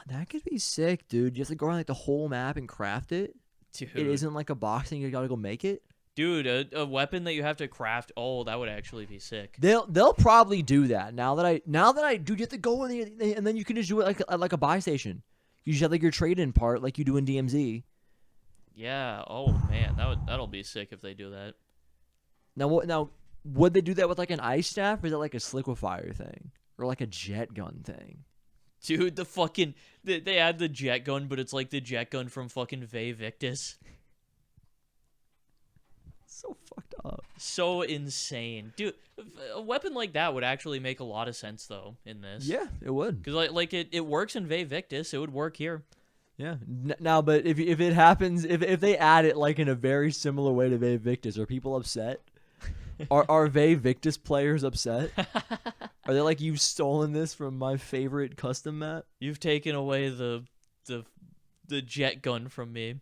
That could be sick, dude. You have to go around like the whole map and craft it. Dude. It isn't like a box thing. You gotta go make it. Dude, a weapon that you have to craft. Oh, that would actually be sick. They'll probably do that. Now that I dude, you have to go in there, and then you can just do it like a buy station. You just have like your trade-in part like you do in DMZ. Yeah. Oh man, that'll be sick if they do that. Now would they do that with like an ice staff, or is it like a sliquifier thing, or like a jet gun thing? Dude, the fucking they add the jet gun, but it's like the jet gun from fucking V Victus. So fucked up. So insane, dude. A weapon like that would actually make a lot of sense though in this. Yeah, it would. Because like it works in V Victus, it would work here. Yeah. Now, but if it happens, if they add it like in a very similar way to V Victus, are people upset? Are V Victus players upset? Are they like, you've stolen this from my favorite custom map? You've taken away the jet gun from me.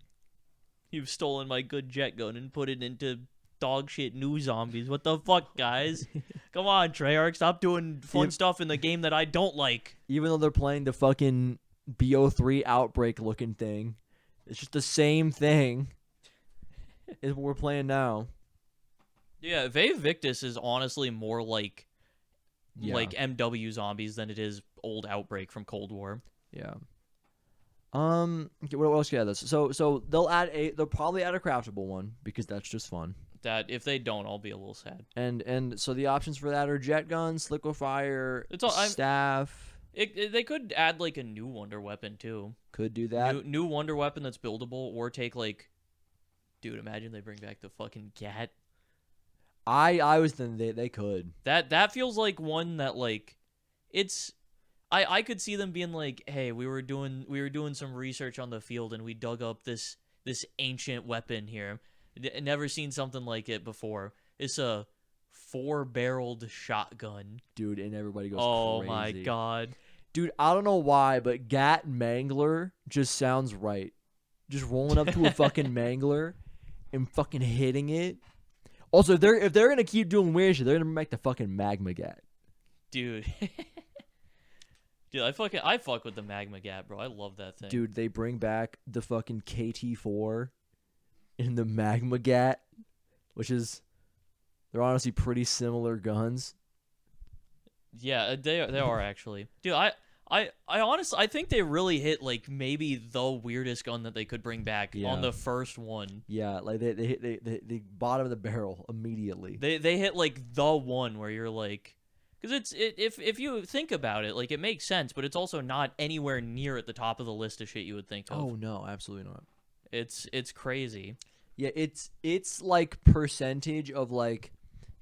You've stolen my good jet gun and put it into dog shit new zombies. What the fuck, guys? Come on, Treyarch, stop doing fun stuff in the game that I don't like. Even though they're playing the fucking BO3 Outbreak looking thing, it's just the same thing as what we're playing now. Yeah, V Victus is honestly more like MW zombies than it is old Outbreak from Cold War. Yeah. Okay, what else can I add this? So they'll probably add a craftable one because that's just fun. That if they don't, I'll be a little sad. And so the options for that are jet guns, liquefier, staff. They could add like a new wonder weapon too. Could do that. New wonder weapon that's buildable, or take like, dude, imagine they bring back the fucking Gat. I was thinking they could. That feels like one that like, it's. I could see them being like, hey, we were doing some research on the field and we dug up this ancient weapon here. Never seen something like it before. It's a 4-barreled shotgun. Dude, and everybody goes oh crazy. My god. Dude, I don't know why, but Gat Mangler just sounds right. Just rolling up to a fucking Mangler and fucking hitting it. Also, if they're gonna keep doing weird shit, they're gonna make the fucking Magma Gat. Dude. Dude, I fuck with the Magma Gat, bro. I love that thing. Dude, they bring back the fucking KT4 in the Magma Gat, which is, they're honestly pretty similar guns. Yeah, they are actually. Dude, I honestly, I think they really hit like maybe the weirdest gun that they could bring back on the first one. Yeah, like they hit the bottom of the barrel immediately. They hit like the one where you're like, because if you think about it, like it makes sense, but it's also not anywhere near at the top of the list of shit you would think of. Oh no, absolutely not. It's crazy. Yeah, it's like percentage of like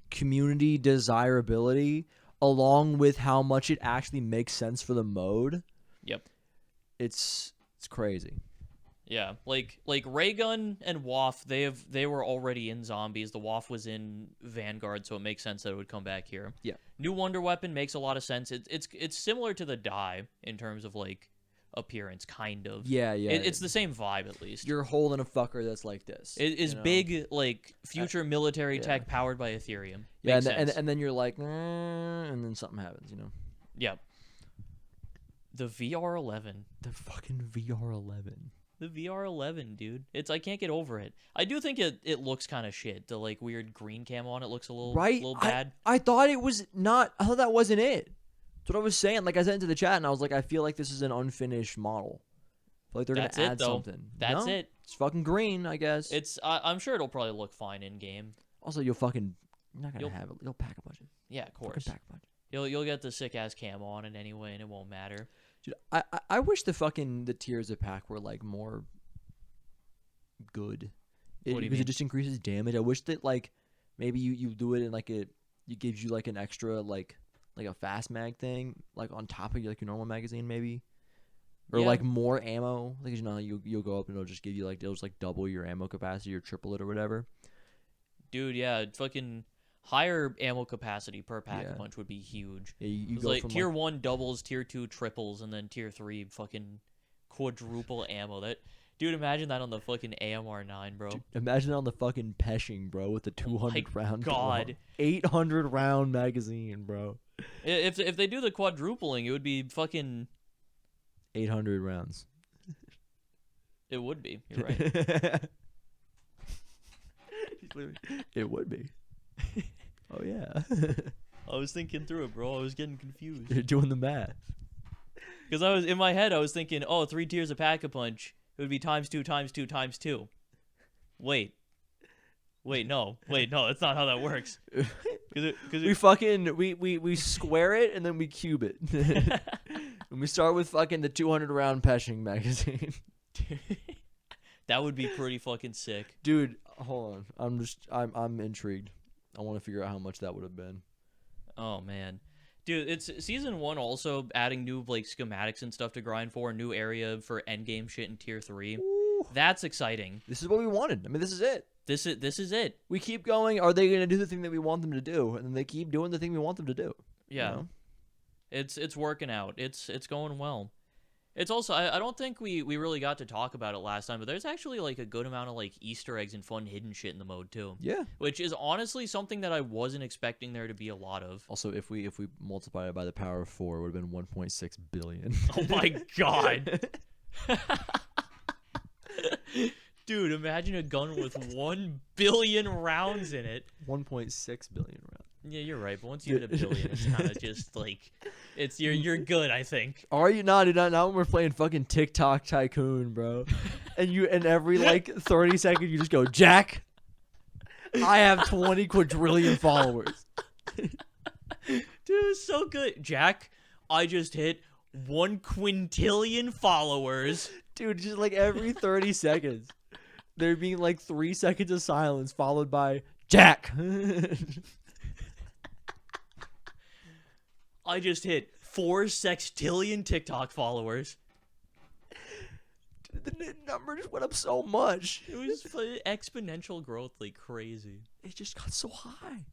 community desirability along with how much it actually makes sense for the mode. Yep. It's crazy. Yeah, like Raygun and WAF, they were already in zombies. The WAF was in Vanguard, so it makes sense that it would come back here. Yeah. New Wonder Weapon makes a lot of sense. It's similar to the Die in terms of like appearance, kind of. Yeah. It's the same vibe at least. You're holding a fucker that's like this. It is big, like future military tech powered by Ethereum. Yeah, and then you're like, and then something happens, you know. Yeah. The VR11. The fucking VR11. The VR11, dude. I can't get over it. I do think it looks kind of shit. The like weird green camo on it looks a little bad. I thought it was not. I thought that wasn't it. That's what I was saying. Like I sent into the chat and I was like, I feel like this is an unfinished model. I feel like they're gonna add something. That's it. It's fucking green, I guess. I'm sure it'll probably look fine in game. Also, you're not gonna have it. You'll pack a bunch of. Yeah, of course. Pack a bunch. You'll get the sick ass camo on it anyway, and it won't matter. Dude, I wish the tiers of pack were like more good. Because it just increases damage. I wish that like maybe you do it in like it gives you like an extra like a fast mag thing like on top of like your normal magazine maybe, or like more ammo. Like you know you'll go up and it'll just give you like it'll just like double your ammo capacity or triple it or whatever. Dude, yeah, fucking higher ammo capacity per pack a punch would be huge. Yeah, you go like from tier 1 doubles, tier 2 triples, and then tier 3 fucking quadruple ammo. Dude, imagine that on the fucking AMR9, bro. Dude, imagine that on the fucking Peshing, bro, with the 200 round. God, 800 round magazine, bro. If they do the quadrupling, it would be fucking 800 rounds. It would be. You're right. It would be. Oh yeah. I was thinking through it, bro. I was getting confused. You're doing the math. Because I was in my head, I was thinking, 3 tiers of Pack-a-Punch. It would be times 2, times 2, times 2. Wait, no, that's not how that works. Cause we square it and then we cube it. And we start with fucking the 200 round Peshing magazine. That would be pretty fucking sick. Dude, Hold on. I'm intrigued. I want to figure out how much that would have been. Oh man, dude, it's season 1 also adding new like schematics and stuff to grind for, a new area for endgame shit in tier 3. Ooh. That's exciting. This is what we wanted. I mean, this is it. This is it. We keep going. Are they going to do the thing that we want them to do? And then they keep doing the thing we want them to do. Yeah. You know? It's working out. It's going well. It's also I don't think we really got to talk about it last time, but there's actually like a good amount of like Easter eggs and fun hidden shit in the mode too. Yeah. Which is honestly something that I wasn't expecting there to be a lot of. Also, if we multiply it by the power of 4, it would have been 1.6 billion. Oh my god. Dude, imagine a gun with 1 billion rounds in it. 1.6 billion rounds. Yeah, you're right. But once you hit a billion, it's kind of just like you're good. I think. Are you not? Not when we're playing fucking TikTok Tycoon, bro. And every like 30 seconds you just go, Jack, I have 20 quadrillion followers. Dude, it's so good. Jack, I just hit 1 quintillion followers. Dude, just like every 30 seconds, there being like 3 seconds of silence followed by Jack. I just hit 4 sextillion TikTok followers. The number just went up so much. It was exponential growth like crazy. It just got so high.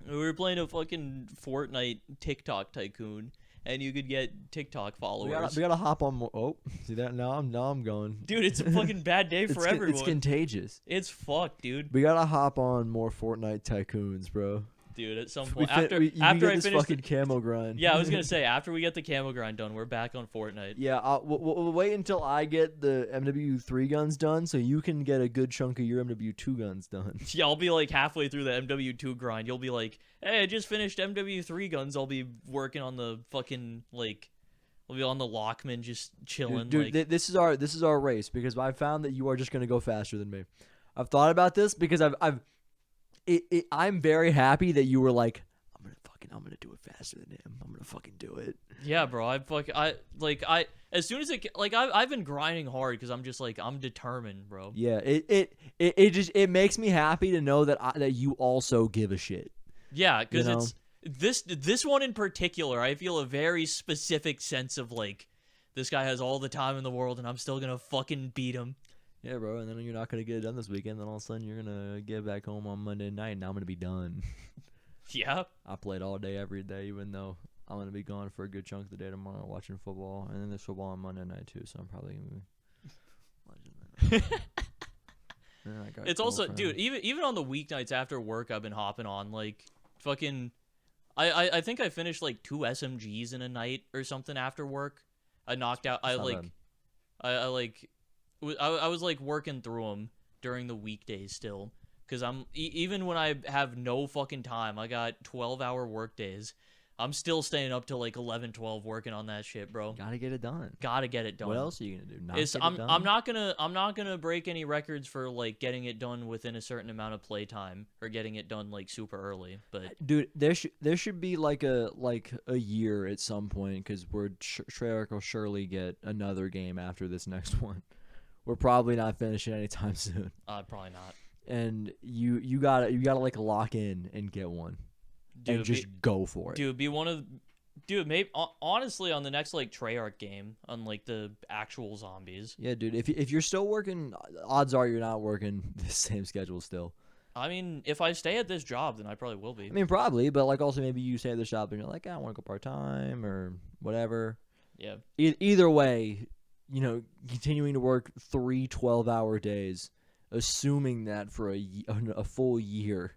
We were playing a fucking Fortnite TikTok tycoon, and you could get TikTok followers. We gotta hop on more. Oh, see that? Now I'm going. Dude, it's a fucking bad day for everyone. It's contagious. It's fucked, dude. We gotta hop on more Fortnite tycoons, bro. Dude, at some point after I finish this fucking camo grind. Yeah, I was gonna say after we get the camo grind done, we're back on Fortnite. Yeah, we'll wait until I get the MW3 guns done, so you can get a good chunk of your MW2 guns done. Yeah, I'll be like halfway through the MW2 grind. You'll be like, "Hey, I just finished MW3 guns." I'll be working on the fucking like, I'll be on the Lockman just chilling. Dude, like, this is our race because I found that you are just gonna go faster than me. I've thought about this because I'm very happy that you were like, I'm gonna do it faster than him. I'm gonna fucking do it. Yeah, bro. As soon as I've been grinding hard because I'm just like I'm determined, bro. Yeah, it makes me happy to know that you also give a shit. Yeah, because it's this one in particular. I feel a very specific sense of like, this guy has all the time in the world, and I'm still gonna fucking beat him. Yeah, bro, and then you're not gonna get it done this weekend. Then all of a sudden you're gonna get back home on Monday night, and I'm gonna be done. Yeah. I played all day every day, even though I'm gonna be gone for a good chunk of the day tomorrow watching football, and then there's football on Monday night too. So I'm probably gonna be watching that. It's also, dude, even on the weeknights after work, I've been hopping on like fucking. I think I finished like 2 SMGs in a night or something after work. I knocked out. I was like working through them during the weekdays still, because I'm even when I have no fucking time, I got 12-hour work days. I'm still staying up till like 11, 12 working on that shit, bro. Gotta get it done. Gotta get it done. What else are you gonna do? I'm not gonna break any records for like getting it done within a certain amount of playtime or getting it done like super early. But dude, there should be like a year at some point, because Treyarch will surely get another game after this next one. We're probably not finishing anytime soon. Probably not. And you gotta like lock in and get one. Dude, and just go for it. Dude, maybe honestly on the next like Treyarch game on like the actual zombies. Yeah, dude. If you're still working, odds are you're not working the same schedule still. I mean, if I stay at this job, then I probably will be. I mean, probably, but like also maybe you stay at the shop and you're like, I want to go part time or whatever. Yeah. Either way, continuing to work 3 12-hour days, assuming that for a full year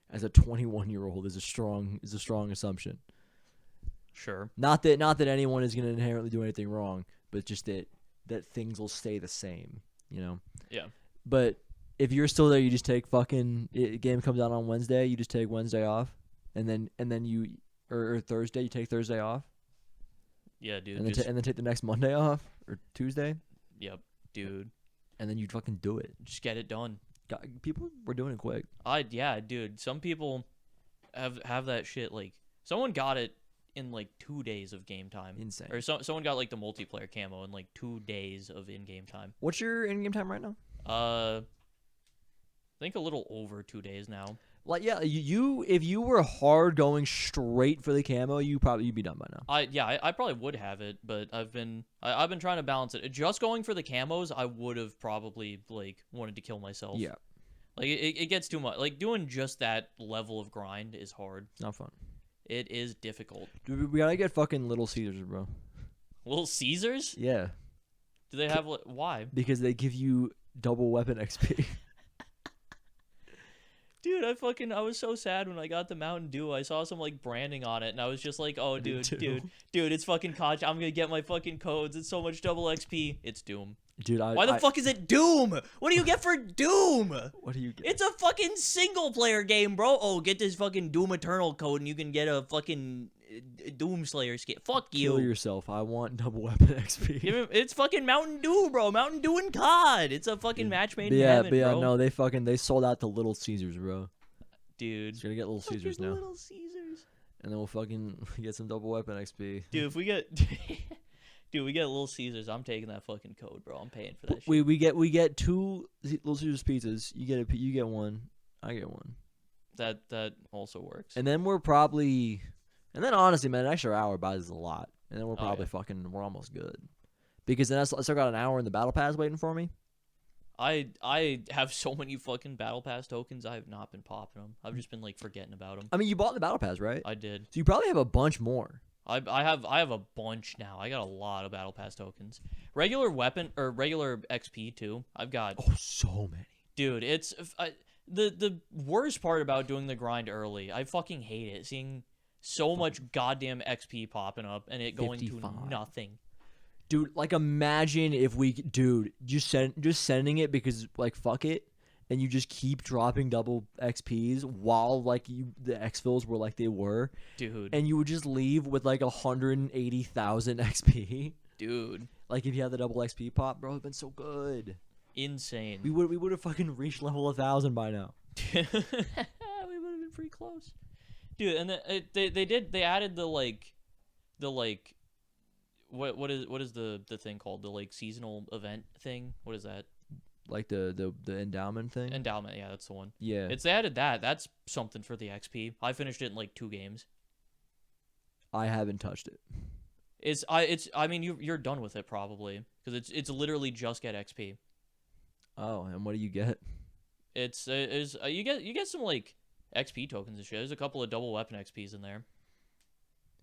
as a 21-year-old is a strong assumption. Sure. Not that anyone is going to inherently do anything wrong, but just that things will stay the same, Yeah. But if you're still there, you just take game comes out on Wednesday, you just take Wednesday off, and then you or Thursday, you take Thursday off. Yeah, dude. And then take the next Monday off or Tuesday. Yep, dude. And then you fucking do it. Just get it done. People were doing it quick. Yeah, dude. Some people have that shit. Like, someone got it in like 2 days of game time. Insane. Or someone got like the multiplayer camo in like 2 days of in-game time. What's your in-game time right now? think a little over 2 days now. Like, yeah, you if you were hard going straight for the camo, you'd be done by now. I probably would have it, but I've been trying to balance it. Just going for the camos, I would have probably like wanted to kill myself. Yeah, Like it gets too much. Like doing just that level of grind is hard. not fun. It is difficult. Dude, we gotta get fucking Little Caesars, bro. Little Caesars? Yeah, Do they have why? because they give you double weapon XP. Dude, I was so sad when I got the Mountain Dew. I saw some like branding on it, and I was just like, "Oh, dude, it's fucking COD. I'm gonna get my fucking codes. It's so much double XP. It's Doom. Dude, Why the fuck is it Doom? What do you get for Doom? What do you get? It's a fucking single player game, bro. Oh, get this fucking Doom Eternal code, and you can get a fucking Doom Slayer skin. Fuck you. Kill yourself. I want double weapon XP. It's fucking Mountain Dew, bro. Mountain Dew and COD. It's a fucking match made in heaven, bro. No, they sold out to Little Caesars, bro. Dude. So you're gonna get Little Caesars now. Little Caesars. And then we'll fucking get some double weapon XP. Dude, if we get Dude, we get Little Caesars, I'm taking that fucking code, bro. I'm paying for that shit. We get 2 Little Caesars pizzas. You get one. I get one. That also works. And then honestly, man, an extra hour buys us a lot. And then we're probably we're almost good. Because then I still got an hour in the battle pass waiting for me. I have so many fucking battle pass tokens. I have not been popping them. I've just been like forgetting about them. I mean, you bought the battle pass, right? I did. So you probably have a bunch more. I have a bunch now. I got a lot of battle pass tokens. Regular weapon or regular XP too. I've got so many. Dude, it's the worst part about doing the grind early. I fucking hate it. Seeing so much goddamn XP popping up and it going 55. to nothing. Dude, like imagine if just sending it because like fuck it, and you just keep dropping double XPs while like the exfils were like they were, dude, and you would just leave with like 180,000 XP, dude. Like if you had the double XP pop, bro, it'd been so good, insane. We would have fucking reached level 1,000 by now. We would have been pretty close, dude. And they added the what is the thing called, the like seasonal event thing? What is that? Like the endowment thing? Endowment, yeah, that's the one. Yeah. They added that. That's something for the XP. I finished it in like 2 games. I haven't touched it. I mean you're done with it probably because it's literally just get XP. Oh, and what do you get? You get some like XP tokens and shit. There's a couple of double weapon XPs in there.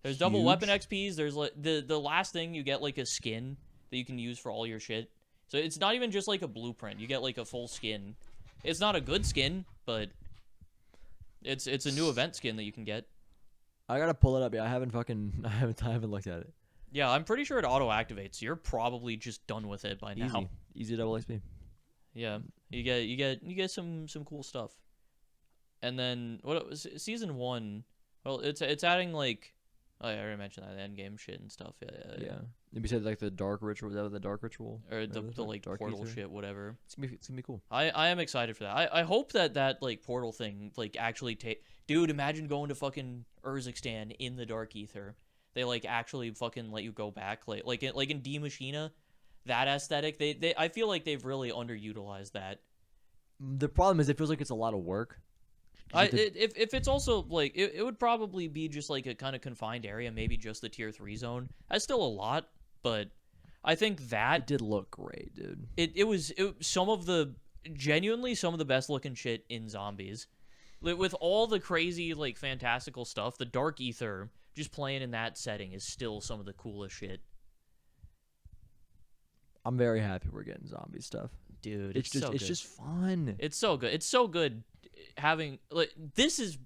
There's double weapon XPs. There's like the last thing you get like a skin that you can use for all your shit. So it's not even just like a blueprint. You get like a full skin. It's not a good skin, but it's a new event skin that you can get. I gotta pull it up. Yeah, I haven't looked at it. Yeah, I'm pretty sure it auto activates. So you're probably just done with it by now. Easy double XP. Yeah, you get some cool stuff. And then what was season 1? Well, it's adding like. Oh, yeah, I already mentioned that end game shit and stuff. Yeah. Maybe said like the dark ritual. Was that the dark ritual? Or the like dark portal ether shit, whatever. It's gonna be cool. I am excited for that. I hope that like portal thing like actually dude, imagine going to fucking Urzikstan in the dark ether. They like actually fucking let you go back like in D Machina, that aesthetic. I feel like they've really underutilized that. The problem is it feels like it's a lot of work. If it's also like it would probably be just like a kind of confined area, maybe just the tier 3 zone. That's still a lot, but I think that it did look great, dude. It was genuinely some of the best looking shit in Zombies. With all the crazy like fantastical stuff, the dark ether just playing in that setting is still some of the coolest shit. I'm very happy we're getting zombie stuff. Dude, it's just fun. It's so good. It's so good having like this is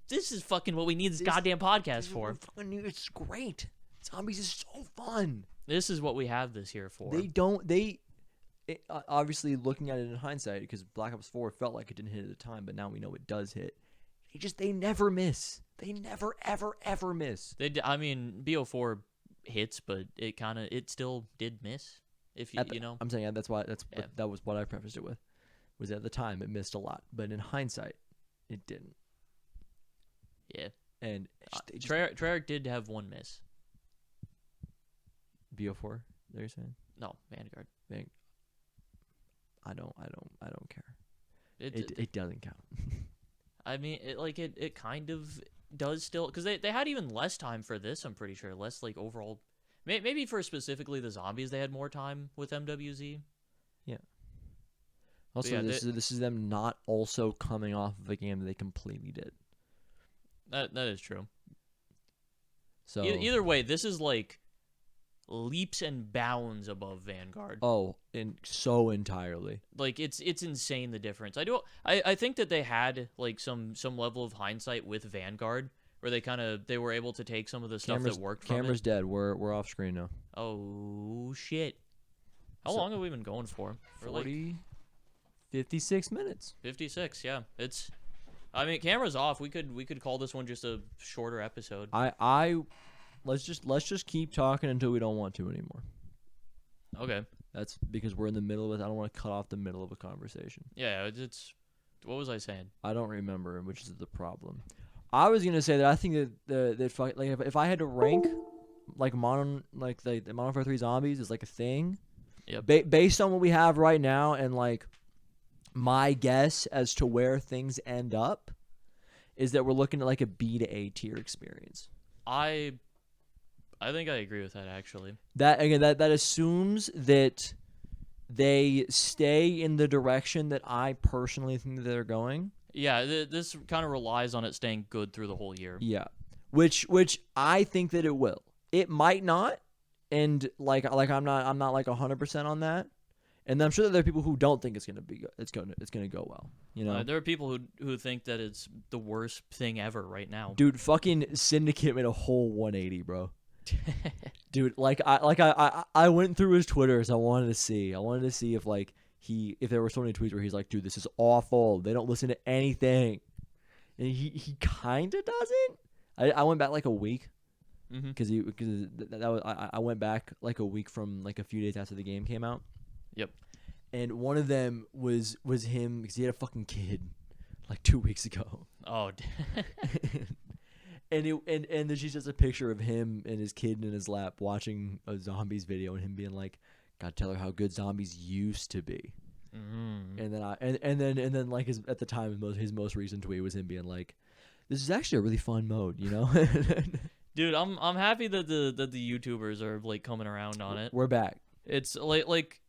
fucking what we need this goddamn podcast for. It's great. Zombies is so fun. This is what we have this here for. Obviously looking at it in hindsight, because Black Ops 4 felt like it didn't hit at the time, but now we know it does hit. They never miss. They never ever miss. I mean, BO4 hits, but it still did miss. If you know, I'm saying that was what I prefaced it with. Was at the time it missed a lot, but in hindsight, it didn't. Yeah, and Treyarch did have one miss. BO4, they're saying? No, Vanguard. I don't care. It doesn't count. I mean, it kind of does still, because they had even less time for this. I'm pretty sure less like overall. Maybe for specifically the zombies, they had more time with MWZ. Yeah. Also, yeah, this is them not also coming off of a game that they completely did. That is true. So either way, this is like leaps and bounds above Vanguard. Oh, and so entirely. Like it's insane the difference. I think that they had like some level of hindsight with Vanguard where they were able to take some of the stuff that worked from it. Camera's dead. We're off screen now. Oh shit. How long have we been going for? 56 minutes. 56, yeah. I mean, camera's off. We could call this one just a shorter episode. Let's just keep talking until we don't want to anymore. Okay. That's because we're in the middle of it. I don't want to cut off the middle of a conversation. Yeah, what was I saying? I don't remember, which is the problem. I was gonna say that I think that if I had to rank like Modern the Modern Warfare 3 zombies is like a thing. Yep. Based on what we have right now and like my guess as to where things end up is that we're looking at like a B to A tier experience. I think I agree with that actually. That again that assumes that they stay in the direction that I personally think that they're going. Yeah, this kind of relies on it staying good through the whole year. Yeah. Which I think that it will. It might not, and like I'm not like 100% on that. And I'm sure that there are people who don't think it's gonna be good. It's gonna go well. You know, there are people who think that it's the worst thing ever right now. Dude, fucking Syndicate made a whole 180, bro. Dude, I went through his Twitters. I wanted to see if there were so many tweets where he's like, dude, this is awful. They don't listen to anything, and he kind of doesn't. I went back like a week because I went back like a week from like a few days after the game came out. Yep. And one of them was him because he had a fucking kid like 2 weeks ago. Oh. And there's just a picture of him and his kid in his lap watching a zombies video and him being like, "God, tell her how good zombies used to be." And then like at the time his most recent tweet was him being like, "This is actually a really fun mode, you know." Dude, I'm happy that the YouTubers are like coming around on it. We're back. It's like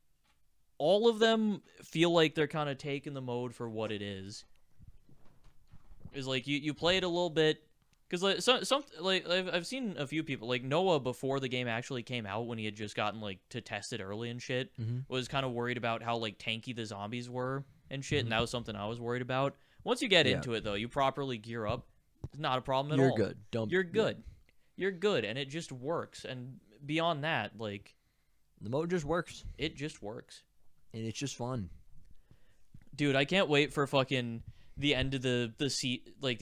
all of them feel like they're kind of taking the mode for what it is. Is like you play it a little bit. Because I've seen a few people like Noah before the game actually came out when he had just gotten like to test it early and shit was kind of worried about how like tanky the zombies were and shit, and that was something I was worried about. Once you get into it though, you properly gear up, it's not a problem at all. You're good. You're good. You're good, and it just works. And beyond that, like the mode just works. It just works, and it's just fun. Dude, I can't wait for fucking the end of the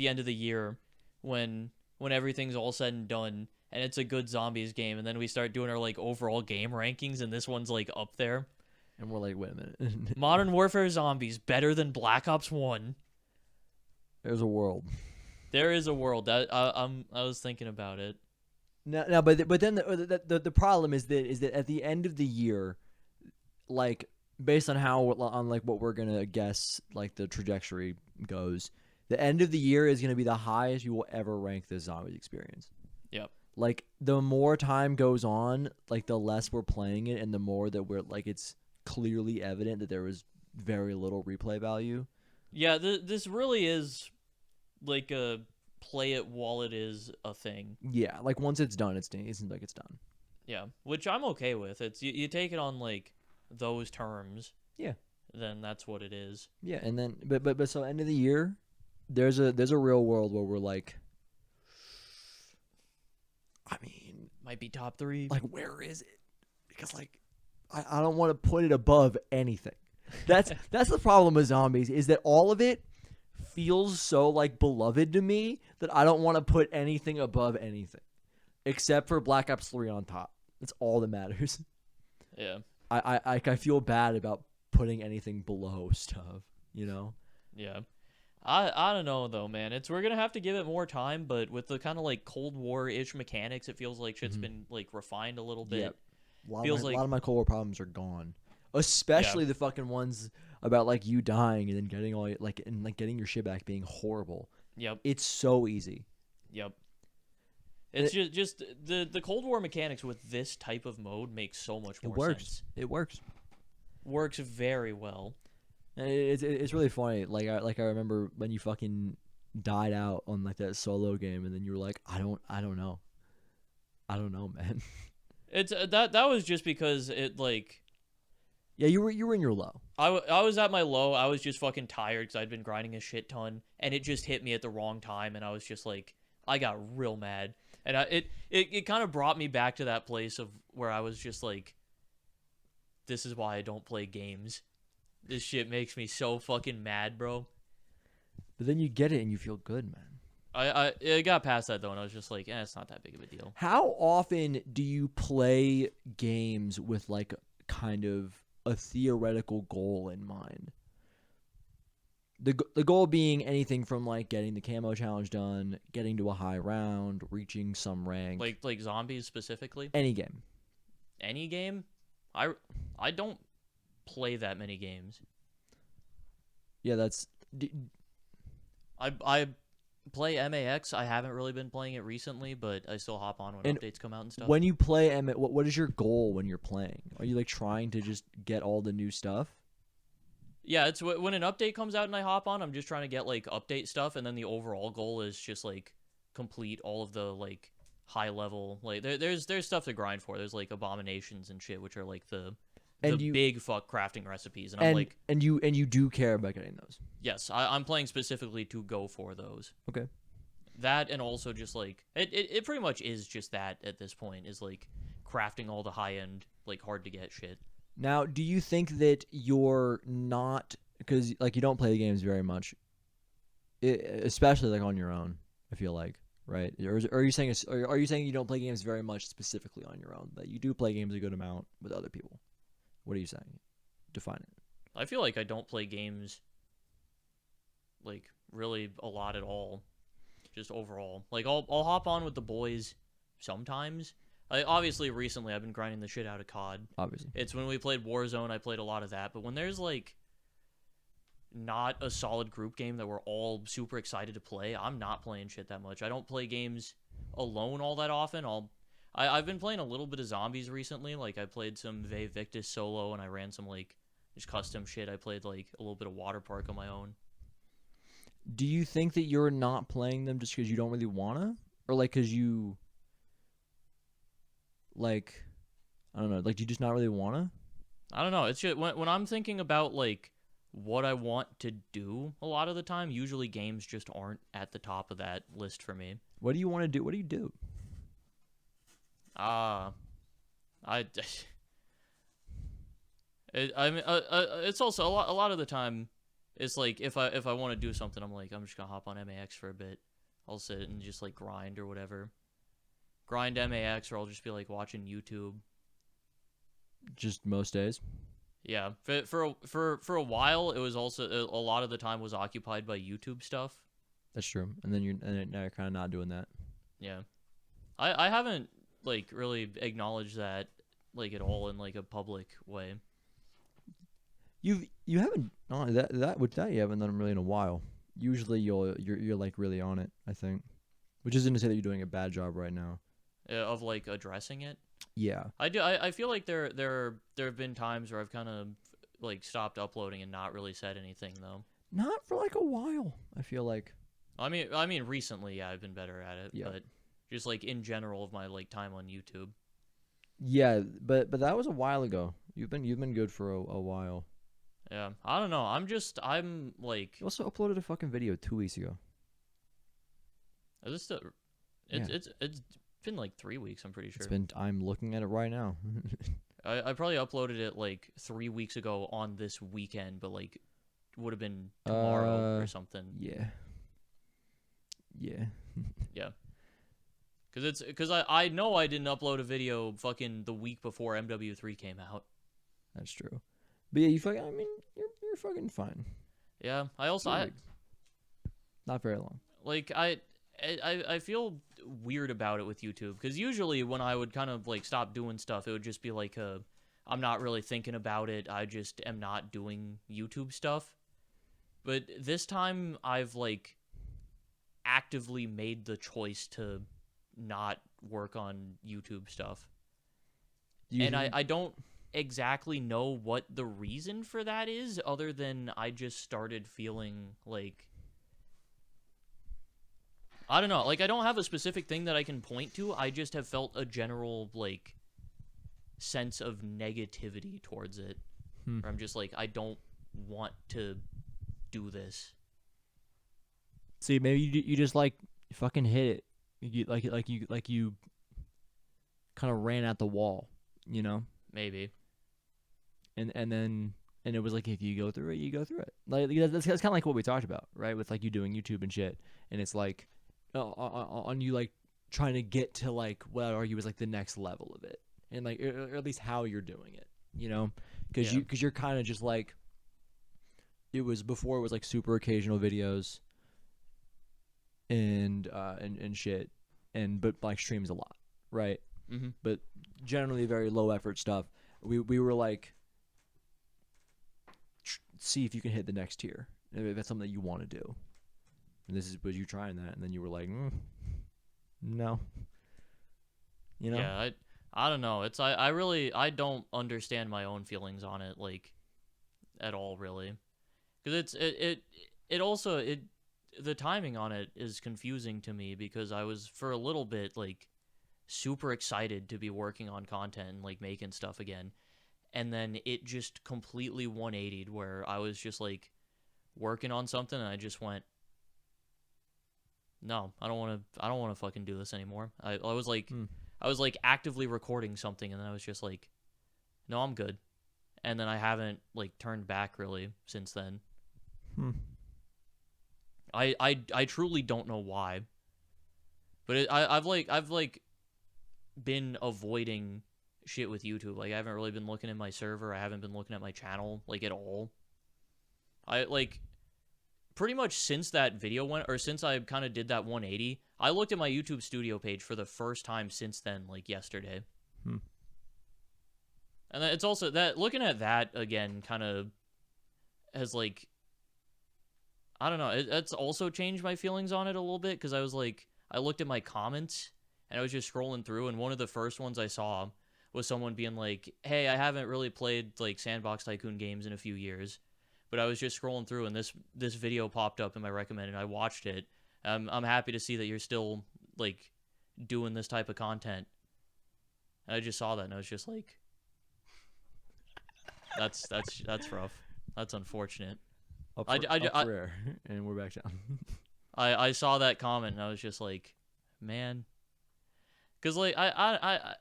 end of the year. When everything's all said and done and it's a good zombies game and then we start doing our like overall game rankings and this one's like up there and we're like, wait a minute. Modern Warfare Zombies better than Black Ops 1. There's a world. There is a world. I was thinking about it. No, but then the problem is that at the end of the year, like based on what we're gonna guess like the trajectory goes, the end of the year is going to be the highest you will ever rank this zombies experience. Yep. Like, the more time goes on, like, the less we're playing it and the more that we're, like, it's clearly evident that there was very little replay value. Yeah, this really is, like, a play it while it is a thing. Yeah, like, once it's done, it seems like it's done. Yeah, which I'm okay with. It's you take it on, like, those terms. Yeah. Then that's what it is. Yeah, and then, but so end of the year... There's a real world where we're like, I mean, might be top 3. Like, where is it? Because like, I don't want to put it above anything. That's the problem with zombies is that all of it feels so like beloved to me that I don't want to put anything above anything, except for Black Ops 3 on top. That's all that matters. Yeah. I feel bad about putting anything below stuff. You know. Yeah. I don't know though, man. We're gonna have to give it more time, but with the kind of like Cold War-ish mechanics, it feels like shit's been like refined a little bit. Yeah. A lot of my Cold War problems are gone. especially the fucking ones about like you dying and then getting all like and like getting your shit back being horrible. Yep. It's so easy. Yep. It's just the Cold War mechanics with this type of mode makes so much more sense. It works. Works very well. And it's really funny. Like I remember when you fucking died out on like that solo game, and then you were like, I don't know, man. It's that was just because it like. Yeah, you were in your low. I was at my low. I was just fucking tired because I'd been grinding a shit ton, and it just hit me at the wrong time, and I was just like, I got real mad, and it kind of brought me back to that place of where I was just like, this is why I don't play games. This shit makes me so fucking mad, bro. But then you get it and you feel good, man. I got past that though, and I was just like, it's not that big of a deal. How often do you play games with like kind of a theoretical goal in mind? The goal being anything from like getting the camo challenge done, getting to a high round, reaching some rank. Like zombies specifically? Any game. Any game? I don't play that many games. Yeah, that's I play MAX. I haven't really been playing it recently, but I still hop on when updates come out and stuff. When you play what is your goal when you're playing? Are you like trying to just get all the new stuff? Yeah, it's when an update comes out and I hop on, I'm just trying to get like update stuff, and then the overall goal is just like complete all of the like high level like there's stuff to grind for. There's like abominations and shit, which are like the big fuck crafting recipes, and I'm like, and you do care about getting those. Yes, I'm playing specifically to go for those. Okay. That, and also just like it pretty much is just that at this point, is like crafting all the high end like hard to get shit. Now, do you think that you're not, because like you don't play the games very much, especially like on your own? I feel like, right? Or are you saying you don't play games very much specifically on your own, but you do play games a good amount with other people? What are you saying? Define it. I feel like I don't play games like really a lot at all. Just overall, like I'll hop on with the boys sometimes. Obviously, recently I've been grinding the shit out of COD. Obviously, it's when we played Warzone. I played a lot of that. But when there's like not a solid group game that we're all super excited to play, I'm not playing shit that much. I don't play games alone all that often. I've been playing a little bit of zombies recently. Like I played some V Victus solo, and I ran some like just custom shit. I played like a little bit of Water Park on my own. Do you think that you're not playing them just because you don't really wanna, or like because you like, I don't know, like do you just not really wanna? I don't know. It's just when I'm thinking about like what I want to do a lot of the time, usually games just aren't at the top of that list for me. What do you want to do? What do you do? I mean, it's also a lot of the time. It's like if I want to do something, I'm like, I'm just gonna hop on MAX for a bit. I'll sit and just like grind or whatever. Grind MAX, or I'll just be like watching YouTube. Just most days. Yeah, for a while, it was also a lot of the time was occupied by YouTube stuff. That's true, and then now you're kind of not doing that. Yeah, I haven't like really acknowledged that like at all in like a public way. You haven't that you haven't done really in a while. Usually you're like really on it, I think, which isn't to say that you're doing a bad job right now. Of like addressing it. Yeah, I do. I feel like there have been times where I've kind of like stopped uploading and not really said anything though. Not for like a while. I feel like. I mean, recently, yeah, I've been better at it. Yeah. But just like in general of my like time on YouTube. Yeah, but that was a while ago. You've been good for a while. Yeah, I don't know. I'm like. You also uploaded a fucking video 2 weeks ago. Is this still? It's been like 3 weeks. I'm pretty sure. I'm looking at it right now. I probably uploaded it like 3 weeks ago on this weekend, but like would have been tomorrow or something. Yeah. Yeah. Yeah. Because I know I didn't upload a video fucking the week before MW3 came out. That's true. But yeah, I mean, you're fucking fine. Yeah, I also not very long. Like I feel weird about it with YouTube, because usually when I would kind of like stop doing stuff, it would just be like I'm not really thinking about it. I just am not doing YouTube stuff. But this time I've like actively made the choice to not work on YouTube stuff. And I don't exactly know what the reason for that is, other than I just started feeling like, I don't know, like I don't have a specific thing that I can point to. I just have felt a general like sense of negativity towards it. Where I'm just like, I don't want to do this. See, maybe you just like fucking hit it. You kind of ran at the wall, you know? Maybe. And it was like, if you go through it, you go through it. Like that's kind of like what we talked about, right? With like you doing YouTube and shit, and it's like on you like trying to get to like what I'd argue is like the next level of it, and like or at least how you're doing it, you know? Because you're kind of just like, it was before, it was like super occasional videos and shit, but like streams a lot, right? Mm-hmm. But generally very low effort stuff. We were like, see if you can hit the next tier. If that's something that you want to do. And was you trying that, and then you were like, no. You know? Yeah, I don't know. It's I really I don't understand my own feelings on it like at all, really, because it also the timing on it is confusing to me, because I was for a little bit like super excited to be working on content and like making stuff again, and then it just completely 180'd, where I was just like working on something and I just went, no, I don't want to fucking do this anymore. I was like I was like actively recording something, and then I was just like, no, I'm good. And then I haven't like turned back really since then. I truly don't know why, but I've like been avoiding shit with YouTube. Like I haven't really been looking at my server. I haven't been looking at my channel like at all. I like pretty much since that video went, or since I kind of did that 180, I looked at my YouTube studio page for the first time since then, like yesterday. And it's also that looking at that again kind of has like, I don't know, it's also changed my feelings on it a little bit, because I was like, I looked at my comments and I was just scrolling through, and one of the first ones I saw was someone being like, hey, I haven't really played like Sandbox Tycoon games in a few years, but I was just scrolling through and this video popped up in my recommended. I watched it. I'm happy to see that you're still like doing this type of content. And I just saw that and I was just like, that's rough. That's unfortunate. Up rare, and we're back down. I saw that comment and I was just like, man, because like I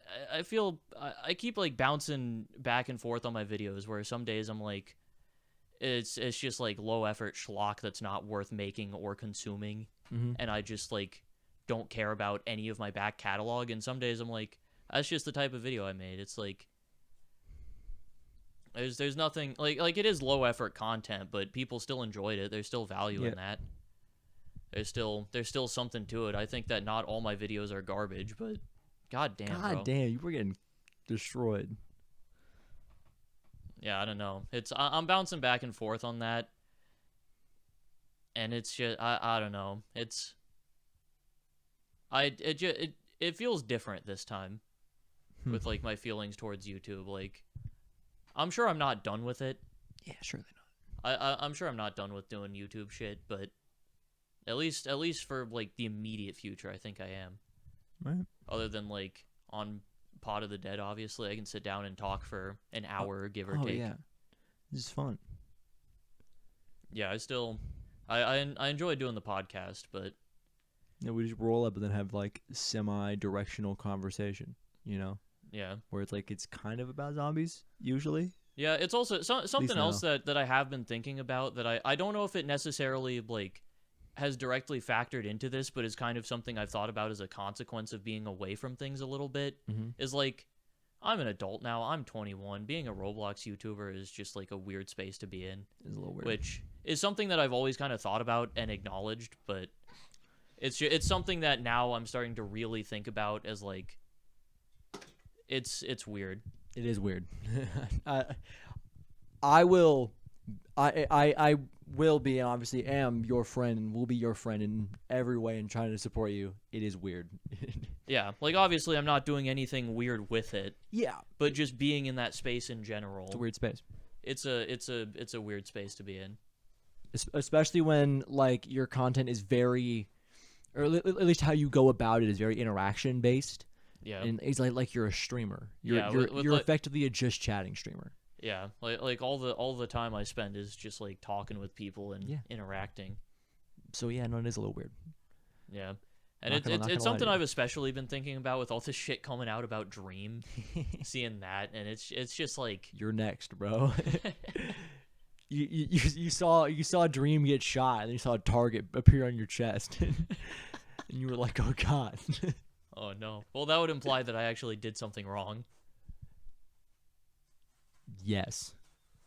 feel I keep like bouncing back and forth on my videos, where some days I'm like, it's just like low effort schlock that's not worth making or consuming, and I just like don't care about any of my back catalog. And some days I'm like, that's just the type of video I made. It's like there's nothing like it is low effort content, but people still enjoyed it. There's still value in that. There's still something to it. I think that not all my videos are garbage, but god damn, you were getting destroyed. Yeah, I don't know. I'm bouncing back and forth on that, and it's just I don't know. It feels different this time with like my feelings towards YouTube. Like, I'm sure I'm not done with it. Yeah, surely not. I'm sure I'm not done with doing YouTube shit, but at least for like the immediate future, I think I am. Right. Other than like on Pot of the Dead, obviously, I can sit down and talk for an hour, give or take. Yeah, this is fun. Yeah, I enjoy doing the podcast, but yeah, we just roll up and then have like semi-directional conversation, you know? Yeah, where it's like it's kind of about zombies usually. Yeah, it's also something else that I have been thinking about that I don't know if it necessarily like has directly factored into this, but is kind of something I've thought about as a consequence of being away from things a little bit. Is like, I'm an adult now. I'm 21. Being a Roblox YouTuber is just like a weird space to be in. It's a little weird. Which is something that I've always kind of thought about and acknowledged, but it's something that now I'm starting to really think about as like, it's weird. It is weird. I will. I will be, and obviously am your friend and will be your friend in every way and trying to support you. It is weird. Yeah, like obviously I'm not doing anything weird with it, Yeah. but just being in that space in general. It's a weird space. It's a weird space to be in. Especially when like your content is very, or at least how you go about it is very interaction based. Yeah. And it's like you're a streamer. You're like, effectively a just chatting streamer. Yeah, like all the time I spend is just like talking with people and interacting. So yeah, no, it is a little weird. Yeah, and it's something I've especially been thinking about with all this shit coming out about Dream, seeing that, and it's just like you're next, bro. you saw Dream get shot, and then you saw a target appear on your chest, and you were like, oh god. Oh no. Well, that would imply that I actually did something wrong. Yes.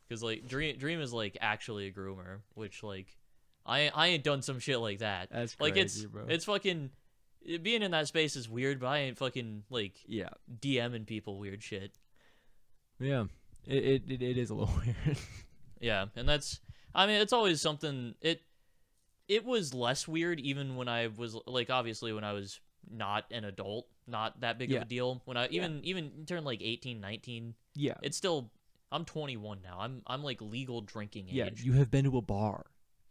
Because like Dream is like actually a groomer, which like I ain't done some shit like that. That's like crazy, bro. It's fucking being in that space is weird, but I ain't fucking like DMing people weird shit. Yeah. It is a little weird. Yeah, and that's it's always something it was less weird even when I was like obviously when I was not an adult, not that big of a deal. When I even turned like 18, 19. Yeah. It's still I'm 21 now. I'm like legal drinking age. Yeah, you have been to a bar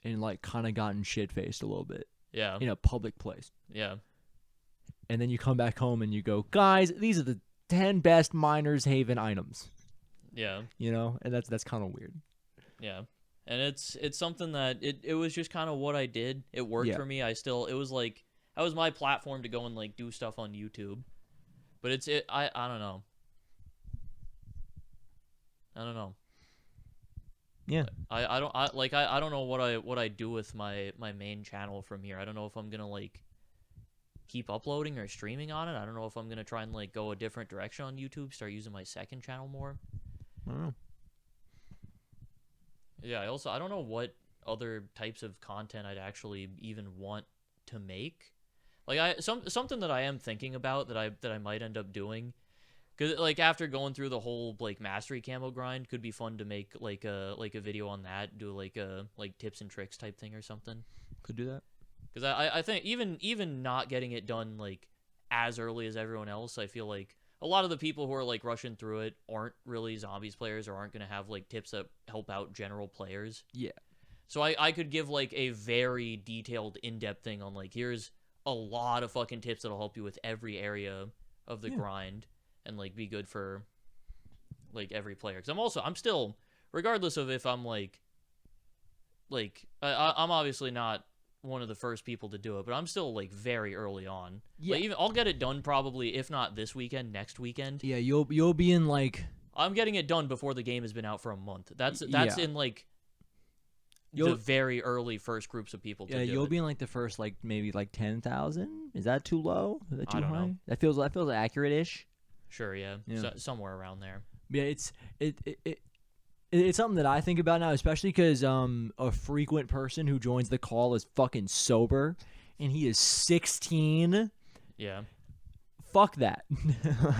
and like kind of gotten shit faced a little bit. Yeah. In a public place. Yeah. And then you come back home and you go, guys, these are the 10 best Miners Haven items. Yeah. You know, and that's kind of weird. Yeah. And it's something that it was just kind of what I did. It worked for me. It was like that was my platform to go and like do stuff on YouTube. But I don't know. I don't know. Yeah. I don't know what I do with my main channel from here. I don't know if I'm gonna like keep uploading or streaming on it. I don't know if I'm gonna try and like go a different direction on YouTube, start using my second channel more. I don't know. Yeah, I don't know what other types of content I'd actually even want to make. Like something that I am thinking about that I might end up doing. Cause like after going through the whole like mastery camo grind, could be fun to make like a video on that, do like a tips and tricks type thing or something. Could do that. Cause I think even not getting it done like as early as everyone else, I feel like a lot of the people who are like rushing through it aren't really zombies players or aren't gonna have like tips that help out general players. Yeah. So I could give like a very detailed in-depth thing on like here's a lot of fucking tips that'll help you with every area of the grind. And like be good for like every player, because I'm still, regardless of if I'm like I'm obviously not one of the first people to do it, but I'm still like very early on. Yeah, like, even I'll get it done probably if not this weekend, next weekend. Yeah, you'll be in like I'm getting it done before the game has been out for a month. That's in like the very early first groups of people. Yeah, you'll be in like the first like maybe like 10,000. Is that too low? Is that too I don't high? know. That feels accurate-ish. Sure, yeah. Somewhere around there. Yeah, it's something that I think about now, especially because a frequent person who joins the call is fucking sober, and he is 16. Yeah. Fuck that.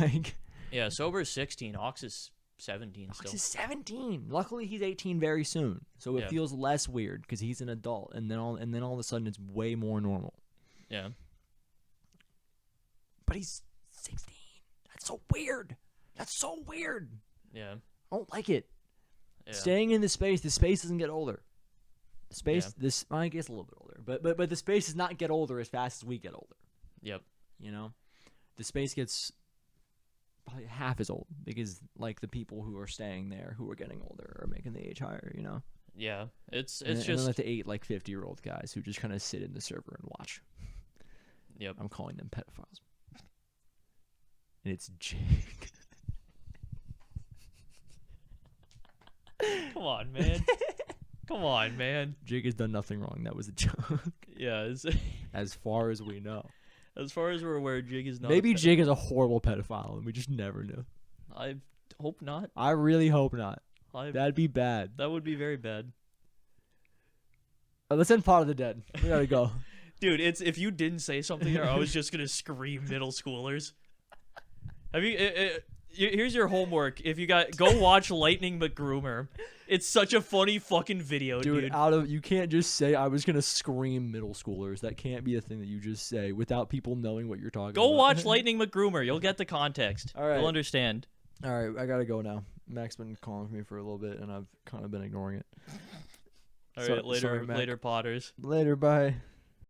Like. Yeah, sober is 16. Ox is 17 still. Ox is 17. Luckily, he's 18 very soon, so it feels less weird because he's an adult, and then all of a sudden it's way more normal. Yeah. But he's 16. That's so weird. That's so weird. Yeah. I don't like it. Yeah. Staying in the space doesn't get older. The space, I guess a little bit older, but the space does not get older as fast as we get older. Yep. You know, the space gets probably half as old because like the people who are staying there who are getting older are making the age higher. You know. Yeah. It's and just then like the 8 like 50-year-old guys who just kind of sit in the server and watch. Yep. I'm calling them pedophiles. And it's Jake. Come on, man. Come on, man. Jake has done nothing wrong. That was a joke. Yeah. As far as we know. As far as we're aware, Jake is not. Maybe Jake is a horrible pedophile and we just never knew. I hope not. I really hope not. That'd be bad. That would be very bad. Let's end Pot of the Dead. We gotta go. Dude, if you didn't say something there, I was just gonna scream middle schoolers. Have you Here's your homework. If you go watch Lightning McGroomer. It's such a funny fucking video, dude. You can't just say I was gonna scream middle schoolers. That can't be a thing that you just say without people knowing what you're talking about. Go watch Lightning McGroomer. You'll get the context. All right. You'll understand. All right, I gotta go now. Mac's been calling for me for a little bit, and I've kind of been ignoring it. All right, later, Potters. Later, bye.